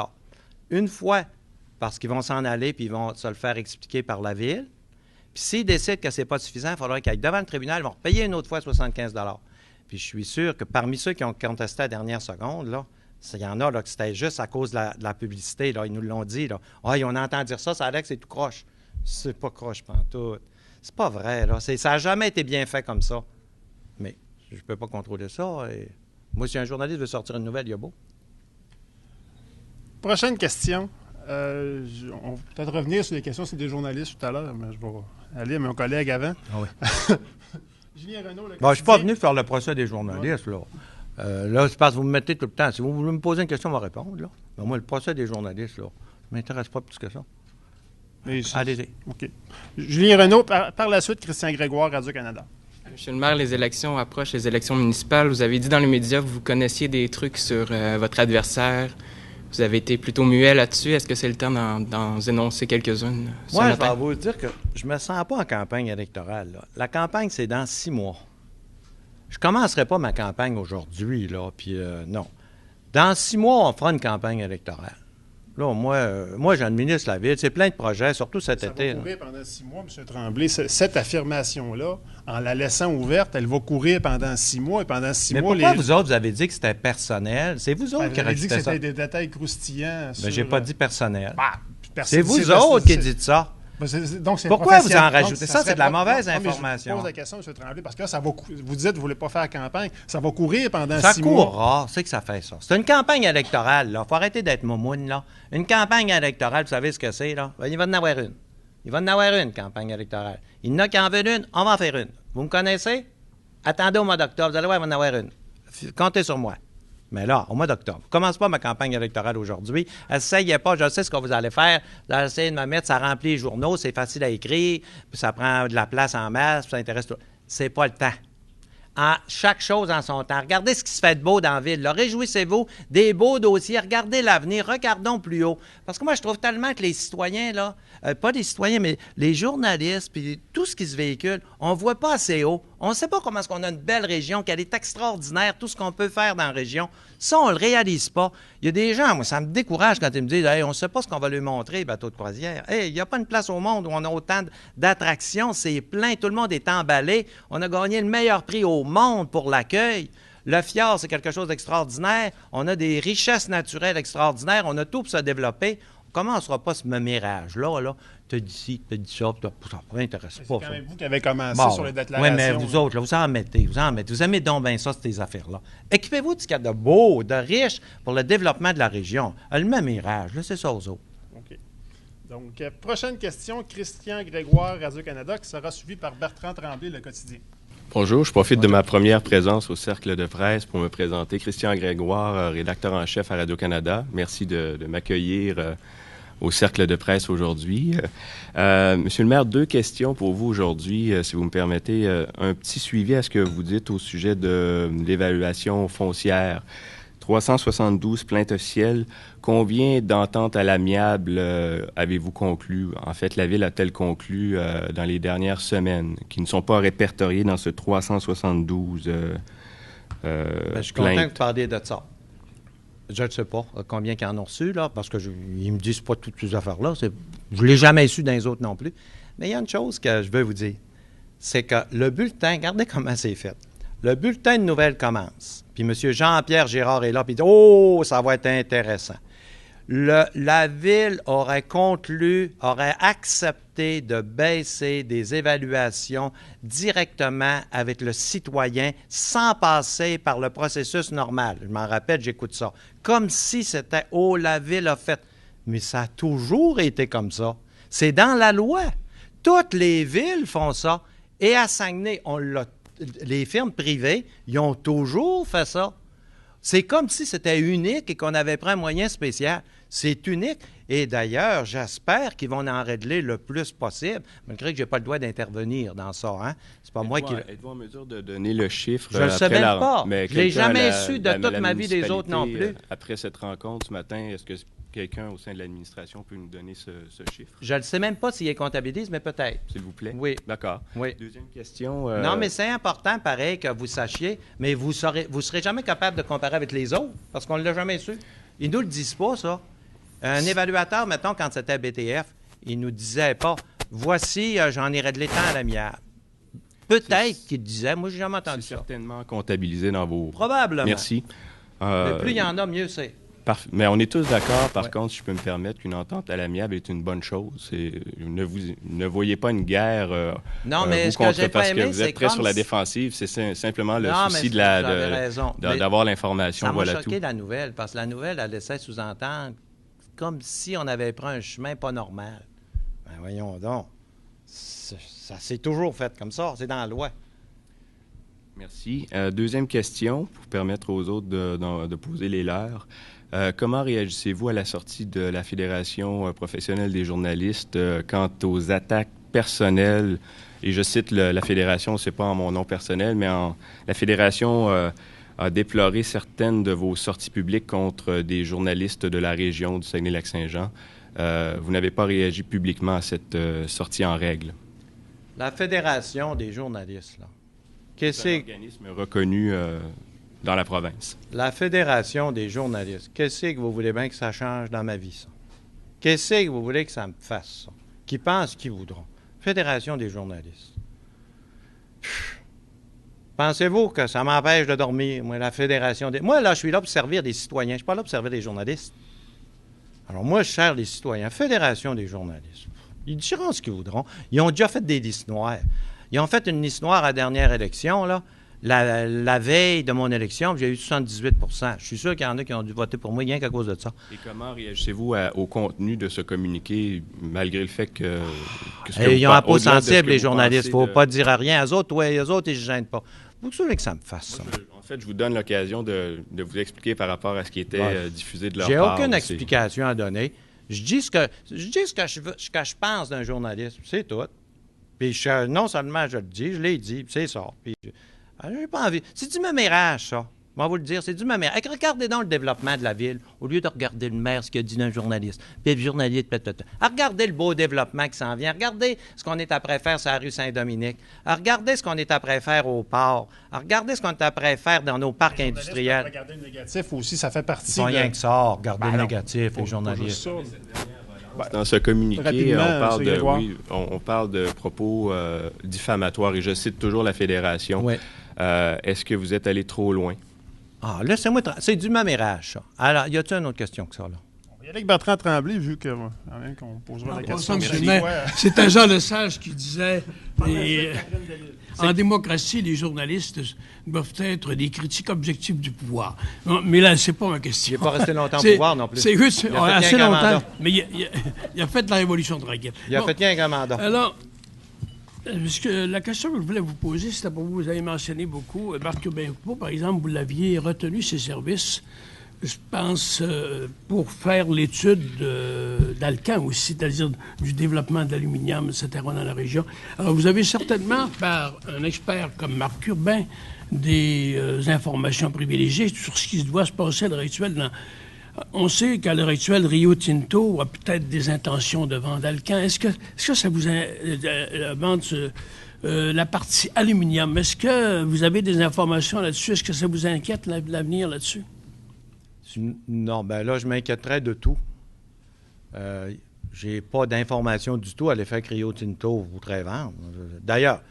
Une fois parce qu'ils vont s'en aller puis ils vont se le faire expliquer par la ville. Puis s'ils décident que ce n'est pas suffisant, il faudra qu'ils aillent devant le tribunal, ils vont repayer une autre fois 75 $. Puis je suis sûr que parmi ceux qui ont contesté à la dernière seconde, là, il y en a là, que c'était juste à cause de la publicité. Là, ils nous l'ont dit. Là. Ah, on entend dire ça, ça a l'air que c'est tout croche. C'est pas croche pantoute. C'est pas vrai. Là. Ça n'a jamais été bien fait comme ça. Mais je ne peux pas contrôler ça. Et Moi, si un journaliste veut sortir une nouvelle, il y a beau. Prochaine question. On va peut-être revenir sur les questions des journalistes tout à l'heure, mais je vais aller à mon collègue avant. Ah oui. Julien Renaud, le Bon, je ne suis pas venu faire le procès des journalistes, là. Là, c'est parce que vous me mettez tout le temps. Si vous voulez me poser une question, on va répondre, là. Mais moi, le procès des journalistes, là, ça ne m'intéresse pas plus que ça. Allez-y. OK. Julien Renaud, par la suite, Christian Grégoire, Radio-Canada. Monsieur le maire, les élections approchent, les élections municipales. Vous avez dit dans les médias que vous connaissiez des trucs sur votre adversaire. Vous avez été plutôt muet là-dessus. Est-ce que c'est le temps d'en énoncer quelques-unes? Moi, je vais vous dire que je me sens pas en campagne électorale, là. La campagne, c'est dans 6 mois. Je commencerai pas ma campagne aujourd'hui, là, puis non. Dans 6 mois, on fera une campagne électorale. Là, moi, j'administre la ville. C'est plein de projets, surtout cet été. Ça va courir pendant 6 mois, M. Tremblay. Cette affirmation-là, en la laissant ouverte, elle va courir pendant 6 mois. Et pendant 6 mois, pourquoi vous autres, vous avez dit que c'était personnel? C'est vous autres qui avez dit que rajoutez ça. c'était des détails croustillants. Mais j'ai pas dit personnel. C'est vous autres qui dites ça. Donc, pourquoi vous en rajoutez? Ça, c'est de la mauvaise information. Je pose la question, M. Tremblay, parce que là, vous dites que vous ne voulez pas faire campagne. Ça va courir pendant 6 mois. Ça courra, c'est que ça fait ça. C'est une campagne électorale, là. Il faut arrêter d'être momoune, là. Une campagne électorale, vous savez ce que c'est, là? Il va en avoir une. Il va en avoir une, campagne électorale. Il y en a qui en veulent une, on va en faire une. Vous me connaissez? Attendez au mois d'octobre, vous allez voir, il va en avoir une. Comptez sur moi. Mais là, au mois d'octobre, je ne commence pas ma campagne électorale aujourd'hui. Essayez pas, je sais ce que vous allez faire. Vous allez essayer de me mettre, ça remplit les journaux, c'est facile à écrire, puis ça prend de la place en masse, puis ça intéresse tout. C'est pas le temps. Chaque chose en son temps. Regardez ce qui se fait de beau dans la ville. Là. Réjouissez-vous des beaux dossiers. Regardez l'avenir. Regardons plus haut. Parce que moi, je trouve tellement que les citoyens, là, pas les citoyens, mais les journalistes, puis tout ce qui se véhicule, on ne voit pas assez haut. On ne sait pas comment est-ce qu'on a une belle région, qu'elle est extraordinaire, tout ce qu'on peut faire dans la région. Ça, on ne le réalise pas. Il y a des gens, moi, ça me décourage quand ils me disent hey, on ne sait pas ce qu'on va lui montrer, bateau de croisière. Hey, il n'y a pas une place au monde où on a autant d'attractions. C'est plein. Tout le monde est emballé. On a gagné le meilleur prix au monde pour l'accueil. Le fjord, c'est quelque chose d'extraordinaire. On a des richesses naturelles extraordinaires. On a tout pour se développer. On ne commencera pas ce mirage-là. Là. Tu dis ci, tu dis ça, ça ne m'intéresse pas. C'est quand même vous qui avez commencé sur les déclarations. Oui, mais vous autres, là, vous en mettez. Vous aimez donc bien ça, ces affaires-là. Équipez-vous de ce qu'il y a de beau, de riche pour le développement de la région. Le même mirage, laissez ça aux autres. OK. Donc, prochaine question, Christian Grégoire, Radio-Canada, qui sera suivi par Bertrand Tremblay, Le Quotidien. Bonjour, je profite de ma première présence au Cercle de presse pour me présenter. Christian Grégoire, rédacteur en chef à Radio-Canada. Merci de m'accueillir au Cercle de presse aujourd'hui. Monsieur le maire, 2 questions pour vous aujourd'hui, si vous me permettez. Un petit suivi à ce que vous dites au sujet de l'évaluation foncière. 372 plaintes officielles. Combien d'ententes à l'amiable avez-vous conclu? En fait, la Ville a-t-elle conclu dans les dernières semaines, qui ne sont pas répertoriées dans ce 372 je suis content que vous parliez de ça. Je ne sais pas combien ils en ont reçu, là, parce qu'ils ne me disent pas toutes ces affaires-là. Je ne l'ai jamais su dans les autres non plus. Mais il y a une chose que je veux vous dire. C'est que le bulletin, regardez comment c'est fait. Le bulletin de nouvelles commence. Puis M. Jean-Pierre Girard est là, puis il dit « Oh, ça va être intéressant. » La Ville aurait accepté de baisser des évaluations directement avec le citoyen sans passer par le processus normal. Je m'en rappelle, j'écoute ça. Comme si c'était « Oh, la Ville a fait. » Mais ça a toujours été comme ça. C'est dans la loi. Toutes les villes font ça. Et à Saguenay, les firmes privées, ils ont toujours fait ça. C'est comme si c'était unique et qu'on avait pris un moyen spécial. C'est unique. Et d'ailleurs, j'espère qu'ils vont en régler le plus possible, malgré que je n'ai pas le droit d'intervenir dans ça. Hein? C'est pas moi qui... Êtes-vous en mesure de donner le chiffre? Je ne le sais même pas. Mais je ne l'ai jamais su de toute ma vie des autres non plus. Après cette rencontre ce matin, est-ce que quelqu'un au sein de l'administration peut nous donner ce chiffre? Je ne sais même pas s'il est comptabilise, mais peut-être. S'il vous plaît? Oui. D'accord. Oui. Deuxième question. Non, mais c'est important, pareil, que vous sachiez, mais vous serez jamais capable de comparer avec les autres, parce qu'on ne l'a jamais su. Ils ne nous le disent pas, ça. Un évaluateur, mettons, quand c'était BTF, il ne nous disait pas « Voici, j'en ai réglé tant à l'amiable ». Peut-être qu'il disait. Moi, je n'ai jamais entendu ça. C'est certainement comptabilisé dans vos... Probablement. Merci. Mais plus il y en a, mieux c'est. Mais on est tous d'accord, par contre, si je peux me permettre, qu'une entente à l'amiable est une bonne chose. Ne voyez pas une guerre non, mais vous contre parce que vous êtes très sur la défensive. C'est simplement le souci d'avoir l'information. Ça m'a voilà choqué tout. la nouvelle, parce que la nouvelle, elle laissait sous-entendre comme si on avait pris un chemin pas normal. Ben voyons donc. Ça s'est toujours fait comme ça. C'est dans la loi. Merci. Deuxième question, pour permettre aux autres de poser les leurs. Comment réagissez-vous à la sortie de la Fédération professionnelle des journalistes quant aux attaques personnelles? Et je cite la Fédération, c'est pas en mon nom personnel, mais la Fédération a déploré certaines de vos sorties publiques contre des journalistes de la région du Saguenay-Lac-Saint-Jean. Vous n'avez pas réagi publiquement à cette sortie en règle. La Fédération des journalistes, là. C'est un organisme reconnu dans la province. La Fédération des journalistes. Qu'est-ce que vous voulez bien que ça change dans ma vie, ça? Qu'est-ce que vous voulez que ça me fasse, ça? Qui pensent qu'ils voudront? Fédération des journalistes. Pensez-vous que ça m'empêche de dormir, moi, la Fédération des... Moi, là, je suis là pour servir des citoyens. Je ne suis pas là pour servir des journalistes. Alors, moi, je sers les citoyens. Fédération des journalistes. Ils diront ce qu'ils voudront. Ils ont déjà fait des listes noires. Ils ont fait une liste noire à la dernière élection, là, la veille de mon élection, j'ai eu 78 %. Je suis sûr qu'il y en a qui ont dû voter pour moi rien qu'à cause de ça. Et comment réagissez-vous au contenu de ce communiqué, malgré le fait que ils n'ont pas sensible, les journalistes. Il ne faut pas dire à rien. Eux autres, ils ne se gênent pas. Vous savez que ça me fasse, ça. En fait, je vous donne l'occasion de vous expliquer par rapport à ce qui était diffusé de leur part. J'ai aucune explication à donner. Je dis ce que je pense d'un journaliste, c'est tout. Puis non seulement je le dis, je l'ai dit, c'est ça. Puis j'ai pas envie. C'est du mémérage, ça. Je vais vous le dire, c'est du mémérage. Regardez donc le développement de la ville, au lieu de regarder le maire, ce qu'il a dit d'un journaliste. Puis le journaliste, regardez le beau développement qui s'en vient. Regardez ce qu'on est après faire sur la rue Saint-Dominique. Regardez ce qu'on est après faire au port. Regardez ce qu'on est après faire dans nos parcs industriels. Regarder le négatif aussi, ça fait partie. Pas rien que ça, regardez le négatif, les journalistes. Dans ce communiqué, on parle de propos diffamatoires, et je cite toujours la Fédération. Oui. Est-ce que vous êtes allé trop loin? Ah, laissez-moi... C'est du mamérage, ça. Alors, y a-t-il une autre question que ça, là? On va y aller avec Bertrand Tremblay, vu qu'on posera la question. C'est Jean Lesage qui disait... En démocratie, les journalistes doivent être des critiques objectives du pouvoir. Non, mais là, c'est pas ma question. Il n'est pas resté longtemps au pouvoir non plus. C'est juste assez longtemps. Mais il a fait la révolution tranquille. Il a fait qu'un grand mandat. Alors, la question que je voulais vous poser, c'était pour vous avez mentionné beaucoup. Marc Urbain-Poupeau, par exemple, vous l'aviez retenu ses services, je pense, pour faire l'étude d'Alcan aussi, c'est-à-dire du développement de l'aluminium, etc., dans la région. Alors, vous avez certainement, par un expert comme Marc Urbain, des informations privilégiées sur ce qui doit se passer à l'heure actuelle. On sait qu'à l'heure actuelle, Rio Tinto a peut-être des intentions de vendre Alcan. Est-ce que ça vous vendre la partie aluminium? Est-ce que vous avez des informations là-dessus? Est-ce que ça vous inquiète l'avenir là-dessus? Non, bien là, je m'inquiéterais de tout. J'ai pas d'informations du tout à l'effet que Rio Tinto voudrait vendre. D'ailleurs,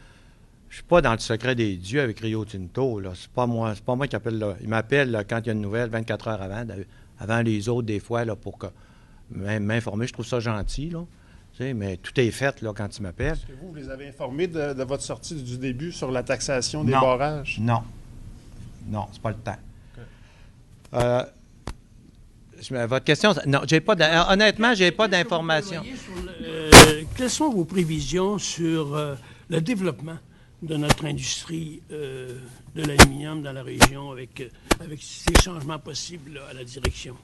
je suis pas dans le secret des dieux avec Rio Tinto. Là. C'est pas moi qui appelle. Là. Il m'appelle quand il y a une nouvelle 24 heures avant les autres, des fois, là, pour m'informer. Je trouve ça gentil, là. Tu sais, mais tout est fait là, quand il m'appelle. Est-ce que vous les avez informés de votre sortie du début sur la taxation des barrages? Non. Non, c'est pas le temps. Okay. Votre question... Non, honnêtement, j'ai pas d'informations. Quelles sont vos prévisions sur le développement de notre industrie de l'aluminium dans la région avec ces changements possibles là, à la direction?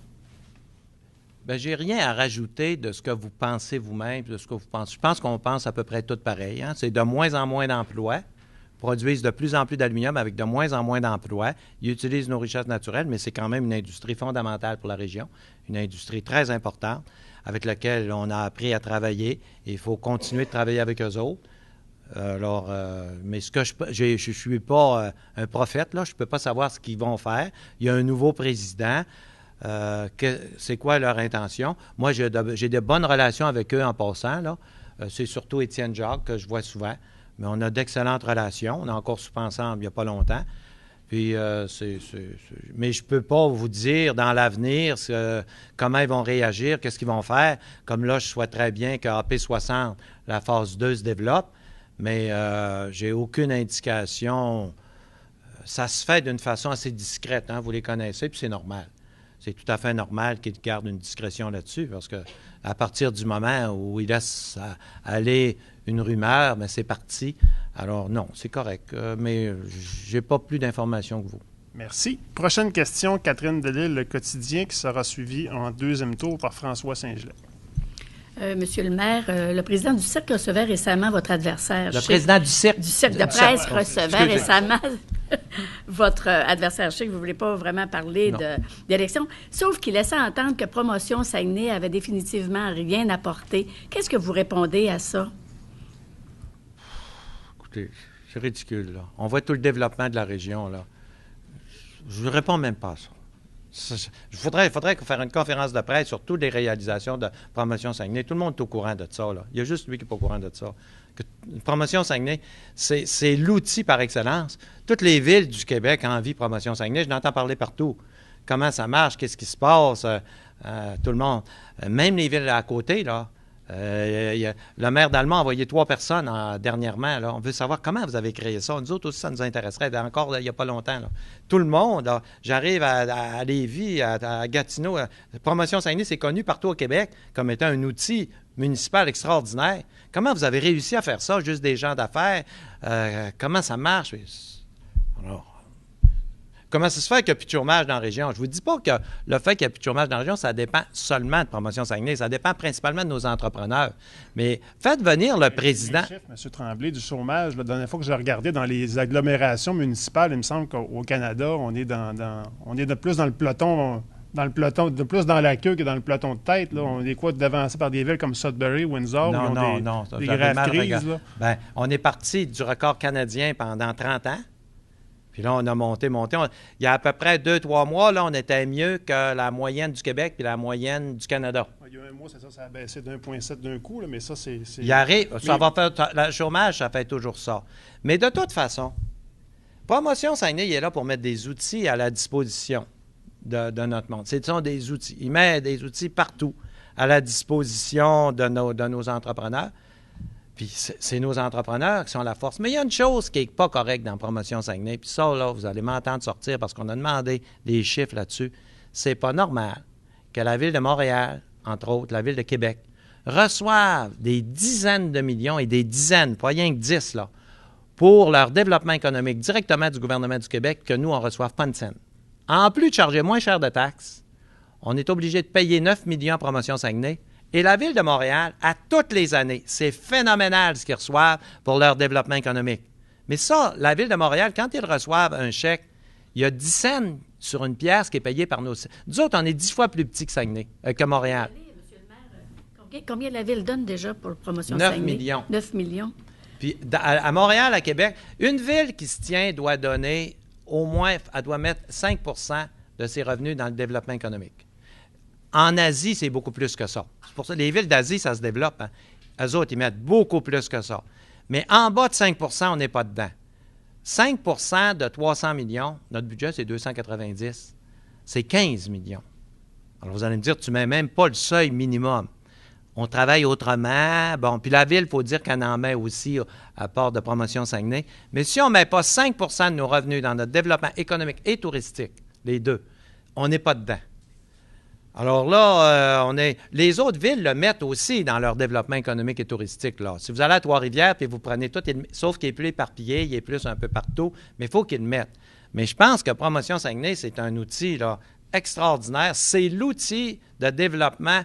Bien, j'ai rien à rajouter de ce que vous pensez vous-même, de ce que vous pensez. Je pense qu'on pense à peu près tout pareil. Hein? C'est de moins en moins d'emplois, produisent de plus en plus d'aluminium avec de moins en moins d'emplois. Ils utilisent nos richesses naturelles, mais c'est quand même une industrie fondamentale pour la région, une industrie très importante avec laquelle on a appris à travailler et il faut continuer de travailler avec eux autres. Alors, mais ce que je suis pas un prophète, là, je ne peux pas savoir ce qu'ils vont faire. Il y a un nouveau président. C'est quoi leur intention? Moi, j'ai de bonnes relations avec eux en passant. Là. C'est surtout Étienne Jacques que je vois souvent. Mais on a d'excellentes relations. On a encore soupé ensemble il n'y a pas longtemps. Puis, mais je ne peux pas vous dire dans l'avenir comment ils vont réagir, qu'est-ce qu'ils vont faire. Comme là, je souhaiterais bien que AP60, la phase 2, se développe, mais j'ai aucune indication. Ça se fait d'une façon assez discrète, hein, vous les connaissez, puis c'est normal. C'est tout à fait normal qu'ils gardent une discrétion là-dessus, parce que à partir du moment où ils laissent aller une rumeur, bien, c'est parti. Alors non, c'est correct, mais j'ai pas plus d'informations que vous. Merci. Prochaine question, Catherine Delisle, Le Quotidien, qui sera suivi en deuxième tour par François Saint-Gelais. Monsieur le maire, le président du Cercle recevait récemment votre adversaire. Le président du Cercle de presse recevait récemment votre adversaire. Je sais que vous ne voulez pas vraiment parler d'élection, sauf qu'il laissait entendre que Promotion Saguenay avait définitivement rien apporté. Qu'est-ce que vous répondez à ça? Écoutez, c'est ridicule, là. On voit tout le développement de la région, là. Je ne réponds même pas à ça. Il faudrait faire une conférence de presse sur toutes les réalisations de Promotion Saguenay. Tout le monde est au courant de ça, là. Il y a juste lui qui n'est pas au courant de ça. Promotion Saguenay, c'est l'outil par excellence. Toutes les villes du Québec envient Promotion Saguenay. Je l'entends parler partout. Comment ça marche, qu'est-ce qui se passe, tout le monde. Même les villes à côté, là. Le maire d'Allemand a envoyé 3 personnes dernièrement. Là. On veut savoir comment vous avez créé ça. Nous autres aussi, ça nous intéresserait. Encore, là, il n'y a pas longtemps. Là. Tout le monde, là, j'arrive à Lévis, à Gatineau. Promotion Saguenay, c'est connu partout au Québec comme étant un outil municipal extraordinaire. Comment vous avez réussi à faire ça, juste des gens d'affaires? Comment ça marche? Alors, comment ça se fait qu'il n'y a plus de chômage dans la région? Je ne vous dis pas que le fait qu'il n'y a plus de chômage dans la région, ça dépend seulement de Promotion Saguenay. Ça dépend principalement de nos entrepreneurs. Mais faites venir le président... Les chiffres, M. Tremblay, du chômage, la dernière fois que je regardais dans les agglomérations municipales, il me semble qu'au Canada, on est de plus dans le peloton... de plus dans la queue que dans le peloton de tête. Là. On est quoi devancé par des villes comme Sudbury, Windsor, Non, des graves crises. Là. Bien, on est parti du record canadien pendant 30 ans. Puis là, on a monté. Il y a à peu près 2-3 mois, là, on était mieux que la moyenne du Québec puis la moyenne du Canada. Il y a un mois, c'est ça, ça a baissé d'1,7 d'un coup, là, mais ça, c'est... Il arrive, ça va faire... Le chômage, ça fait toujours ça. Mais de toute façon, Promotion Saguenay, il est là pour mettre des outils à la disposition de notre monde. Ce sont des outils. Il met des outils partout à la disposition de nos entrepreneurs. Puis c'est nos entrepreneurs qui sont la force. Mais il y a une chose qui n'est pas correcte dans Promotion Saguenay, puis ça, là, vous allez m'entendre sortir parce qu'on a demandé des chiffres là-dessus. C'est pas normal que la Ville de Montréal, entre autres, la Ville de Québec, reçoivent des dizaines de millions et des dizaines, pas rien que 10, là, pour leur développement économique directement du gouvernement du Québec, que nous, on ne reçoive pas une scène. En plus de charger moins cher de taxes, on est obligé de payer 9 millions à Promotion Saguenay. Et la Ville de Montréal, à toutes les années, c'est phénoménal ce qu'ils reçoivent pour leur développement économique. Mais ça, la Ville de Montréal, quand ils reçoivent un chèque, il y a 10 cents sur une pièce qui est payée par nos... Nous autres, on est 10 fois plus petits que Montréal. Monsieur le maire, combien la Ville donne déjà pour Promotion 9 Saguenay? millions. 9 millions. Puis à Montréal, à Québec, une ville qui se tient doit donner au moins, elle doit mettre 5 % de ses revenus dans le développement économique. En Asie, c'est beaucoup plus que ça. C'est pour ça que les villes d'Asie, ça se développe. Hein. Eux autres, ils mettent beaucoup plus que ça. Mais en bas de 5 % on n'est pas dedans. 5 % de 300 millions, notre budget, c'est 290. C'est 15 millions. Alors, vous allez me dire, tu ne mets même pas le seuil minimum. On travaille autrement. Bon, puis la Ville, il faut dire qu'elle en met aussi à part de Promotion Saguenay. Mais si on ne met pas 5 % de nos revenus dans notre développement économique et touristique, les deux, on n'est pas dedans. Alors là, les autres villes le mettent aussi dans leur développement économique et touristique. Là. Si vous allez à Trois-Rivières puis vous prenez tout, sauf qu'il est plus éparpillé, il est plus un peu partout, mais il faut qu'ils le mettent. Mais je pense que Promotion Saguenay, c'est un outil là, extraordinaire. C'est l'outil de développement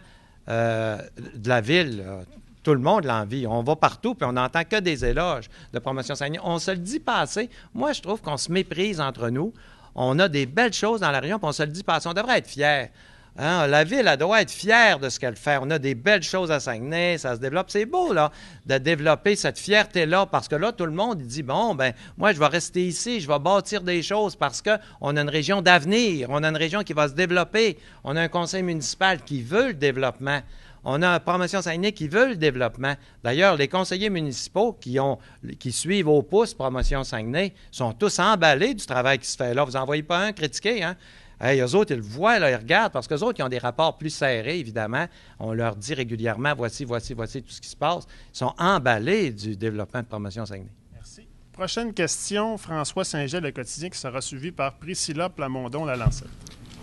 de la ville. Là. Tout le monde l'envie. On va partout puis on n'entend que des éloges de Promotion Saguenay. On se le dit pas assez. Moi, je trouve qu'on se méprise entre nous. On a des belles choses dans la région puis on se le dit pas assez. On devrait être fiers. Hein, la Ville, elle doit être fière de ce qu'elle fait. On a des belles choses à Saguenay, ça se développe. C'est beau, là, de développer cette fierté-là, parce que là, tout le monde il dit, bon, ben moi, je vais rester ici, je vais bâtir des choses parce qu'on a une région d'avenir, on a une région qui va se développer, on a un conseil municipal qui veut le développement. On a Promotion Saguenay qui veut le développement. D'ailleurs, les conseillers municipaux qui suivent au pouce Promotion Saguenay sont tous emballés du travail qui se fait là. Vous n'en voyez pas un critiquer, hein? Hey, eux autres, ils le voient, là, ils regardent, parce qu'eux autres, ils ont des rapports plus serrés, évidemment. On leur dit régulièrement, voici tout ce qui se passe. Ils sont emballés du développement de Promotion Saguenay. Merci. Prochaine question, François Saint-Gel, Le Quotidien, qui sera suivi par Priscilla Plamondon, La Lancette.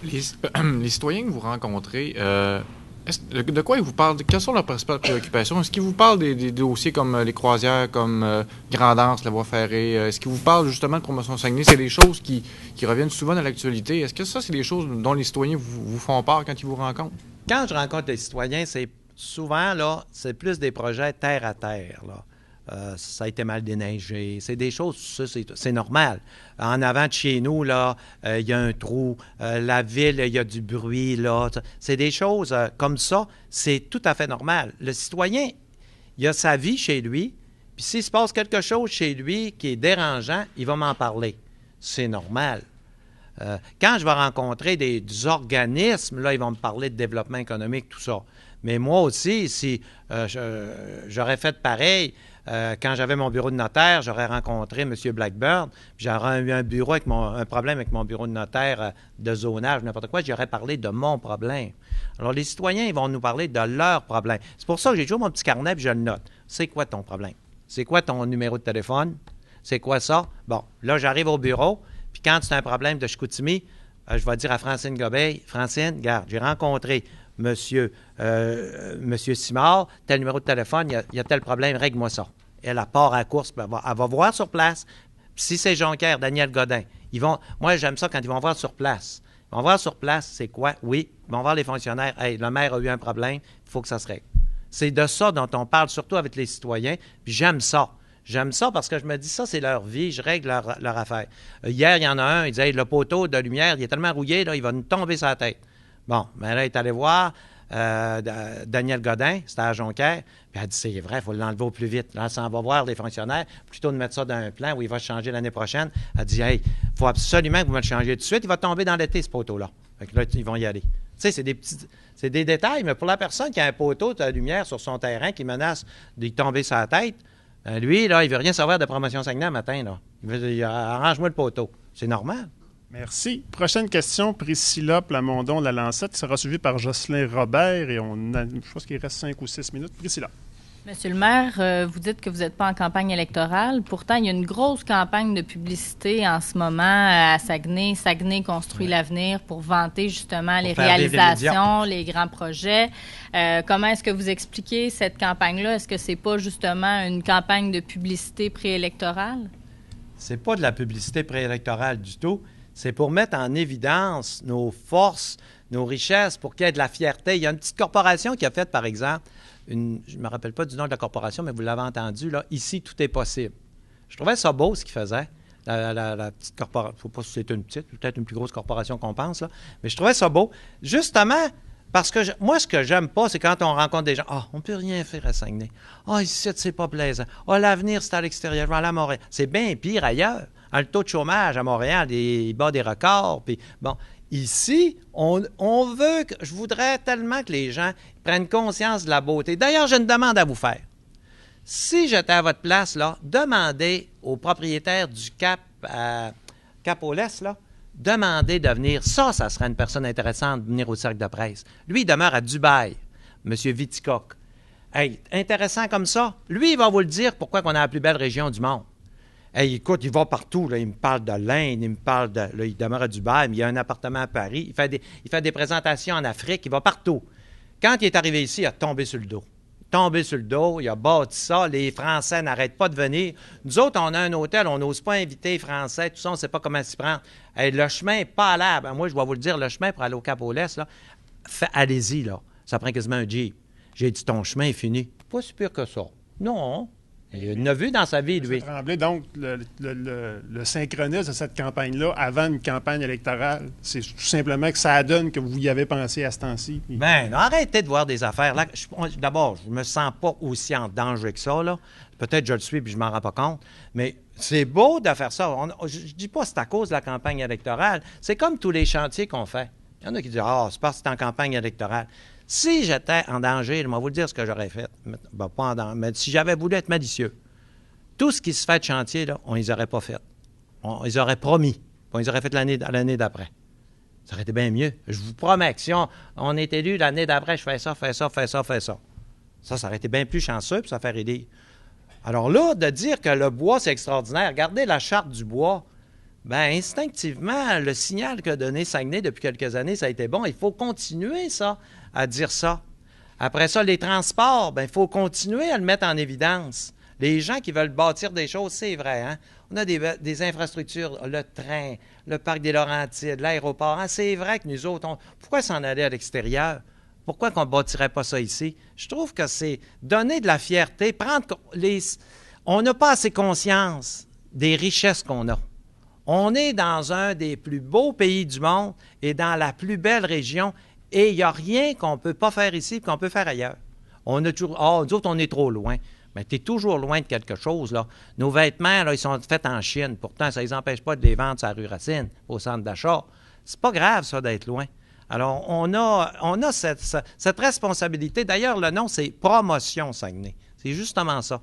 Les citoyens que vous rencontrez, de quoi ils vous parlent? Quelles sont leurs principales préoccupations? Est-ce qu'ils vous parlent des dossiers comme les croisières, comme Grand'Anse, la voie ferrée? Est-ce qu'ils vous parlent justement de Promotion Saguenay? C'est des choses qui reviennent souvent dans l'actualité. Est-ce que ça, c'est des choses dont les citoyens vous font part quand ils vous rencontrent? Quand je rencontre les citoyens, c'est souvent, là, c'est plus des projets terre à terre, là. Ça a été mal déneigé. C'est des choses, ça, c'est normal. En avant de chez nous, là, il y a un trou. La ville, il y a du bruit, là. C'est des choses comme ça. C'est tout à fait normal. Le citoyen, il a sa vie chez lui. Puis s'il se passe quelque chose chez lui qui est dérangeant, il va m'en parler. C'est normal. Quand je vais rencontrer des organismes, là, ils vont me parler de développement économique, tout ça. Mais moi aussi, si j'aurais fait pareil, quand j'avais mon bureau de notaire, j'aurais rencontré M. Blackburn, puis j'aurais eu un problème avec mon bureau de notaire de zonage, n'importe quoi, j'aurais parlé de mon problème. Alors, les citoyens, ils vont nous parler de leur problème. C'est pour ça que j'ai toujours mon petit carnet, puis je le note. C'est quoi ton problème? C'est quoi ton numéro de téléphone? C'est quoi ça? Bon, là, j'arrive au bureau, puis quand c'est un problème de Chicoutimi, je vais dire à Francine Gobeil, Francine, regarde, j'ai rencontré Monsieur Simard, tel numéro de téléphone, il y a tel problème, règle-moi ça. Elle part à la course, elle va voir sur place. Puis si c'est Jonquière, Daniel Godin, moi, j'aime ça quand ils vont voir sur place. Ils vont voir sur place, c'est quoi? Oui, ils vont voir les fonctionnaires. Hey, le maire a eu un problème, il faut que ça se règle. C'est de ça dont on parle, surtout avec les citoyens, puis j'aime ça. J'aime ça parce que je me dis, ça, c'est leur vie, je règle leur affaire. Hier, il y en a un, il disait, hey, le poteau de lumière, il est tellement rouillé, là, il va nous tomber sur la tête. Bon, mais là, il est allé voir Daniel Godin, c'était à Jonquière, puis elle a dit, c'est vrai, il faut l'enlever au plus vite. Là, ça, on va voir les fonctionnaires, plutôt de mettre ça dans un plan où il va changer l'année prochaine. Elle a dit, hey, il faut absolument que vous me le changiez tout de suite, il va tomber dans l'été, ce poteau-là. Fait que là, ils vont y aller. Tu sais, c'est des détails, mais pour la personne qui a un poteau de lumière sur son terrain qui menace d'y tomber sur la tête, lui, là, il ne veut rien savoir de Promotion Saguenay le matin, là. Il veut dire, arrange-moi le poteau. C'est normal. Merci. Prochaine question, Priscilla Plamondon, La Lancette, qui sera suivie par Jocelyn Robert. Et je pense qu'il reste 5 ou 6 minutes. Priscilla. Monsieur le maire, vous dites que vous n'êtes pas en campagne électorale. Pourtant, il y a une grosse campagne de publicité en ce moment à Saguenay. Saguenay construit l'avenir pour vanter justement les réalisations, les grands projets. Comment est-ce que vous expliquez cette campagne-là? Est-ce que c'est pas justement une campagne de publicité préélectorale? C'est pas de la publicité préélectorale du tout. C'est pour mettre en évidence nos forces, nos richesses, pour qu'il y ait de la fierté. Il y a une petite corporation qui a fait, par exemple, je ne me rappelle pas du nom de la corporation, mais vous l'avez entendu, là, ici, tout est possible. Je trouvais ça beau, ce qu'ils faisaient. La petite corporation, je ne sais pas si c'est une petite, peut-être une plus grosse corporation qu'on pense, là, mais je trouvais ça beau. Justement, parce que moi, ce que j'aime pas, c'est quand on rencontre des gens. Ah, on ne peut rien faire à Saguenay. Ah, ici, c'est pas plaisant. Ah, l'avenir, c'est à l'extérieur. Je vais aller à Montréal. C'est bien pire ailleurs. Le taux de chômage à Montréal, il bat des records. Puis, bon, ici, je voudrais tellement que les gens prennent conscience de la beauté. D'ailleurs, j'ai une demande à vous faire. Si j'étais à votre place, là, demandez aux propriétaires du Cap au Lest, là, demandez de venir. Ça serait une personne intéressante de venir au cercle de presse. Lui, il demeure à Dubaï, M. Viticoq. Hey, intéressant comme ça. Lui, il va vous le dire pourquoi on a la plus belle région du monde. Hey, écoute, il va partout. Là. Il me parle de l'Inde, il me parle de... Là, il demeure à Dubaï, mais il a un appartement à Paris. Il fait des présentations en Afrique, il va partout. Quand il est arrivé ici, il a tombé sur le dos. Il a bâti ça. Les Français n'arrêtent pas de venir. Nous autres, on a un hôtel, on n'ose pas inviter les Français, tout ça, on ne sait pas comment s'y prendre. Hey, le chemin n'est pas à l'air. Moi, je vais vous le dire, le chemin pour aller au Cap au Lest, là, allez-y, là. Ça prend quasiment un Jeep. J'ai dit, ton chemin est fini. Pas si pire que ça. Non. Il a vu dans sa vie, lui. M. Tremblay, donc, le synchronisme de cette campagne-là, avant une campagne électorale, c'est tout simplement que ça donne que vous y avez pensé à ce temps-ci. Puis... Bien, arrêtez de voir des affaires. Là, d'abord, je me sens pas aussi en danger que ça, là. Peut-être je le suis puis je m'en rends pas compte. Mais c'est beau de faire ça. Je dis pas que c'est à cause de la campagne électorale. C'est comme tous les chantiers qu'on fait. Il y en a qui disent « Ah, c'est parce que c'est en campagne électorale ». Si j'étais en danger, je vais vous le dire ce que j'aurais fait. Ben, pas en danger, mais si j'avais voulu être malicieux, tout ce qui se fait de chantier, là, on ne les aurait pas fait. On les aurait promis. On les aurait fait l'année d'après. Ça aurait été bien mieux. Je vous promets que si on est élu l'année d'après, je fais ça. Ça aurait été bien plus chanceux, puis ça fait aider. Alors là, de dire que le bois, c'est extraordinaire, regardez la charte du bois. Bien, instinctivement, le signal qu'a donné Saguenay depuis quelques années, ça a été bon. Il faut continuer, ça, à dire ça. Après ça, les transports, bien, il faut continuer à le mettre en évidence. Les gens qui veulent bâtir des choses, c'est vrai, hein? On a des infrastructures, le train, le parc des Laurentides, l'aéroport. Hein? C'est vrai que nous autres, pourquoi s'en aller à l'extérieur? Pourquoi qu'on ne bâtirait pas ça ici? Je trouve que c'est donner de la fierté, on n'a pas assez conscience des richesses qu'on a. On est dans un des plus beaux pays du monde et dans la plus belle région, et il n'y a rien qu'on ne peut pas faire ici et qu'on peut faire ailleurs. On a toujours, nous autres, on est trop loin. Mais tu es toujours loin de quelque chose, là. Nos vêtements, là, ils sont faits en Chine. Pourtant, ça ne les empêche pas de les vendre sur la rue Racine, au centre d'achat. C'est pas grave, ça, d'être loin. Alors, on a cette responsabilité. D'ailleurs, le nom, c'est Promotion Saguenay. C'est justement ça,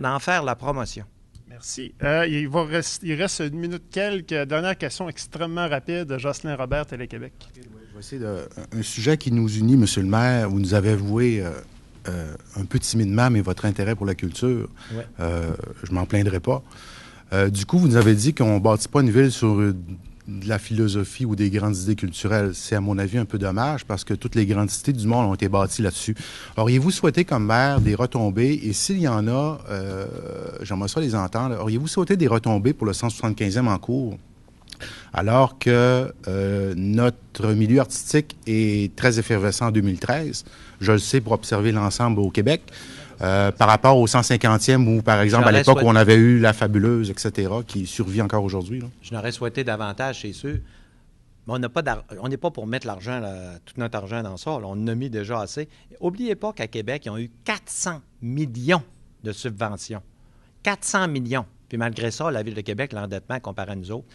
d'en faire la promotion. Merci. Il reste une minute quelques. Dernière question extrêmement rapide. Jocelyn Robert, Télé-Québec. Je vais essayer un sujet qui nous unit, M. le maire. Vous nous avez avoué un peu timidement, mais votre intérêt pour la culture, ouais. Je m'en plaindrai pas. Du coup, vous nous avez dit qu'on ne bâtit pas une ville sur de la philosophie ou des grandes idées culturelles. C'est, à mon avis, un peu dommage parce que toutes les grandes cités du monde ont été bâties là-dessus. Auriez-vous souhaité, comme maire, des retombées? Et s'il y en a, j'aimerais ça les entendre. Auriez-vous souhaité des retombées pour le 175e en cours? Alors que notre milieu artistique est très effervescent en 2013, je le sais pour observer l'ensemble au Québec, par rapport au 150e où, par exemple, à l'époque où on avait eu La Fabuleuse, etc., qui survit encore aujourd'hui. Là. Je n'aurais souhaité davantage, c'est sûr. Mais on n'est pas pour mettre tout notre argent dans ça. Là. On en a mis déjà assez. N'oubliez pas qu'à Québec, ils ont eu 400 millions de subventions. 400 millions. Puis malgré ça, la Ville de Québec, l'endettement comparé à nous autres.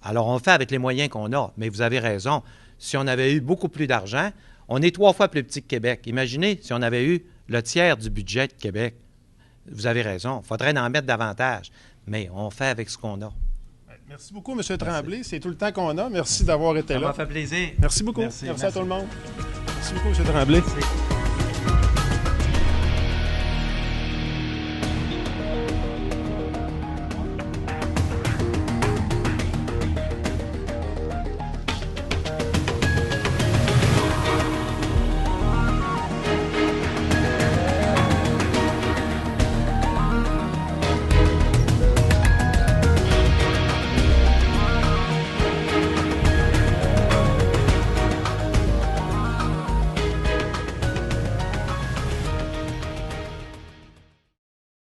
Alors, on fait avec les moyens qu'on a. Mais vous avez raison. Si on avait eu beaucoup plus d'argent, on est 3 fois plus petit que Québec. Imaginez si on avait eu le tiers du budget de Québec. Vous avez raison. Il faudrait en mettre davantage. Mais on fait avec ce qu'on a. Merci beaucoup, M. Tremblay. C'est tout le temps qu'on a. Merci d'avoir été là. Ça m'a fait plaisir. Merci beaucoup. Merci à tout le monde. Merci beaucoup, M. Tremblay. Merci.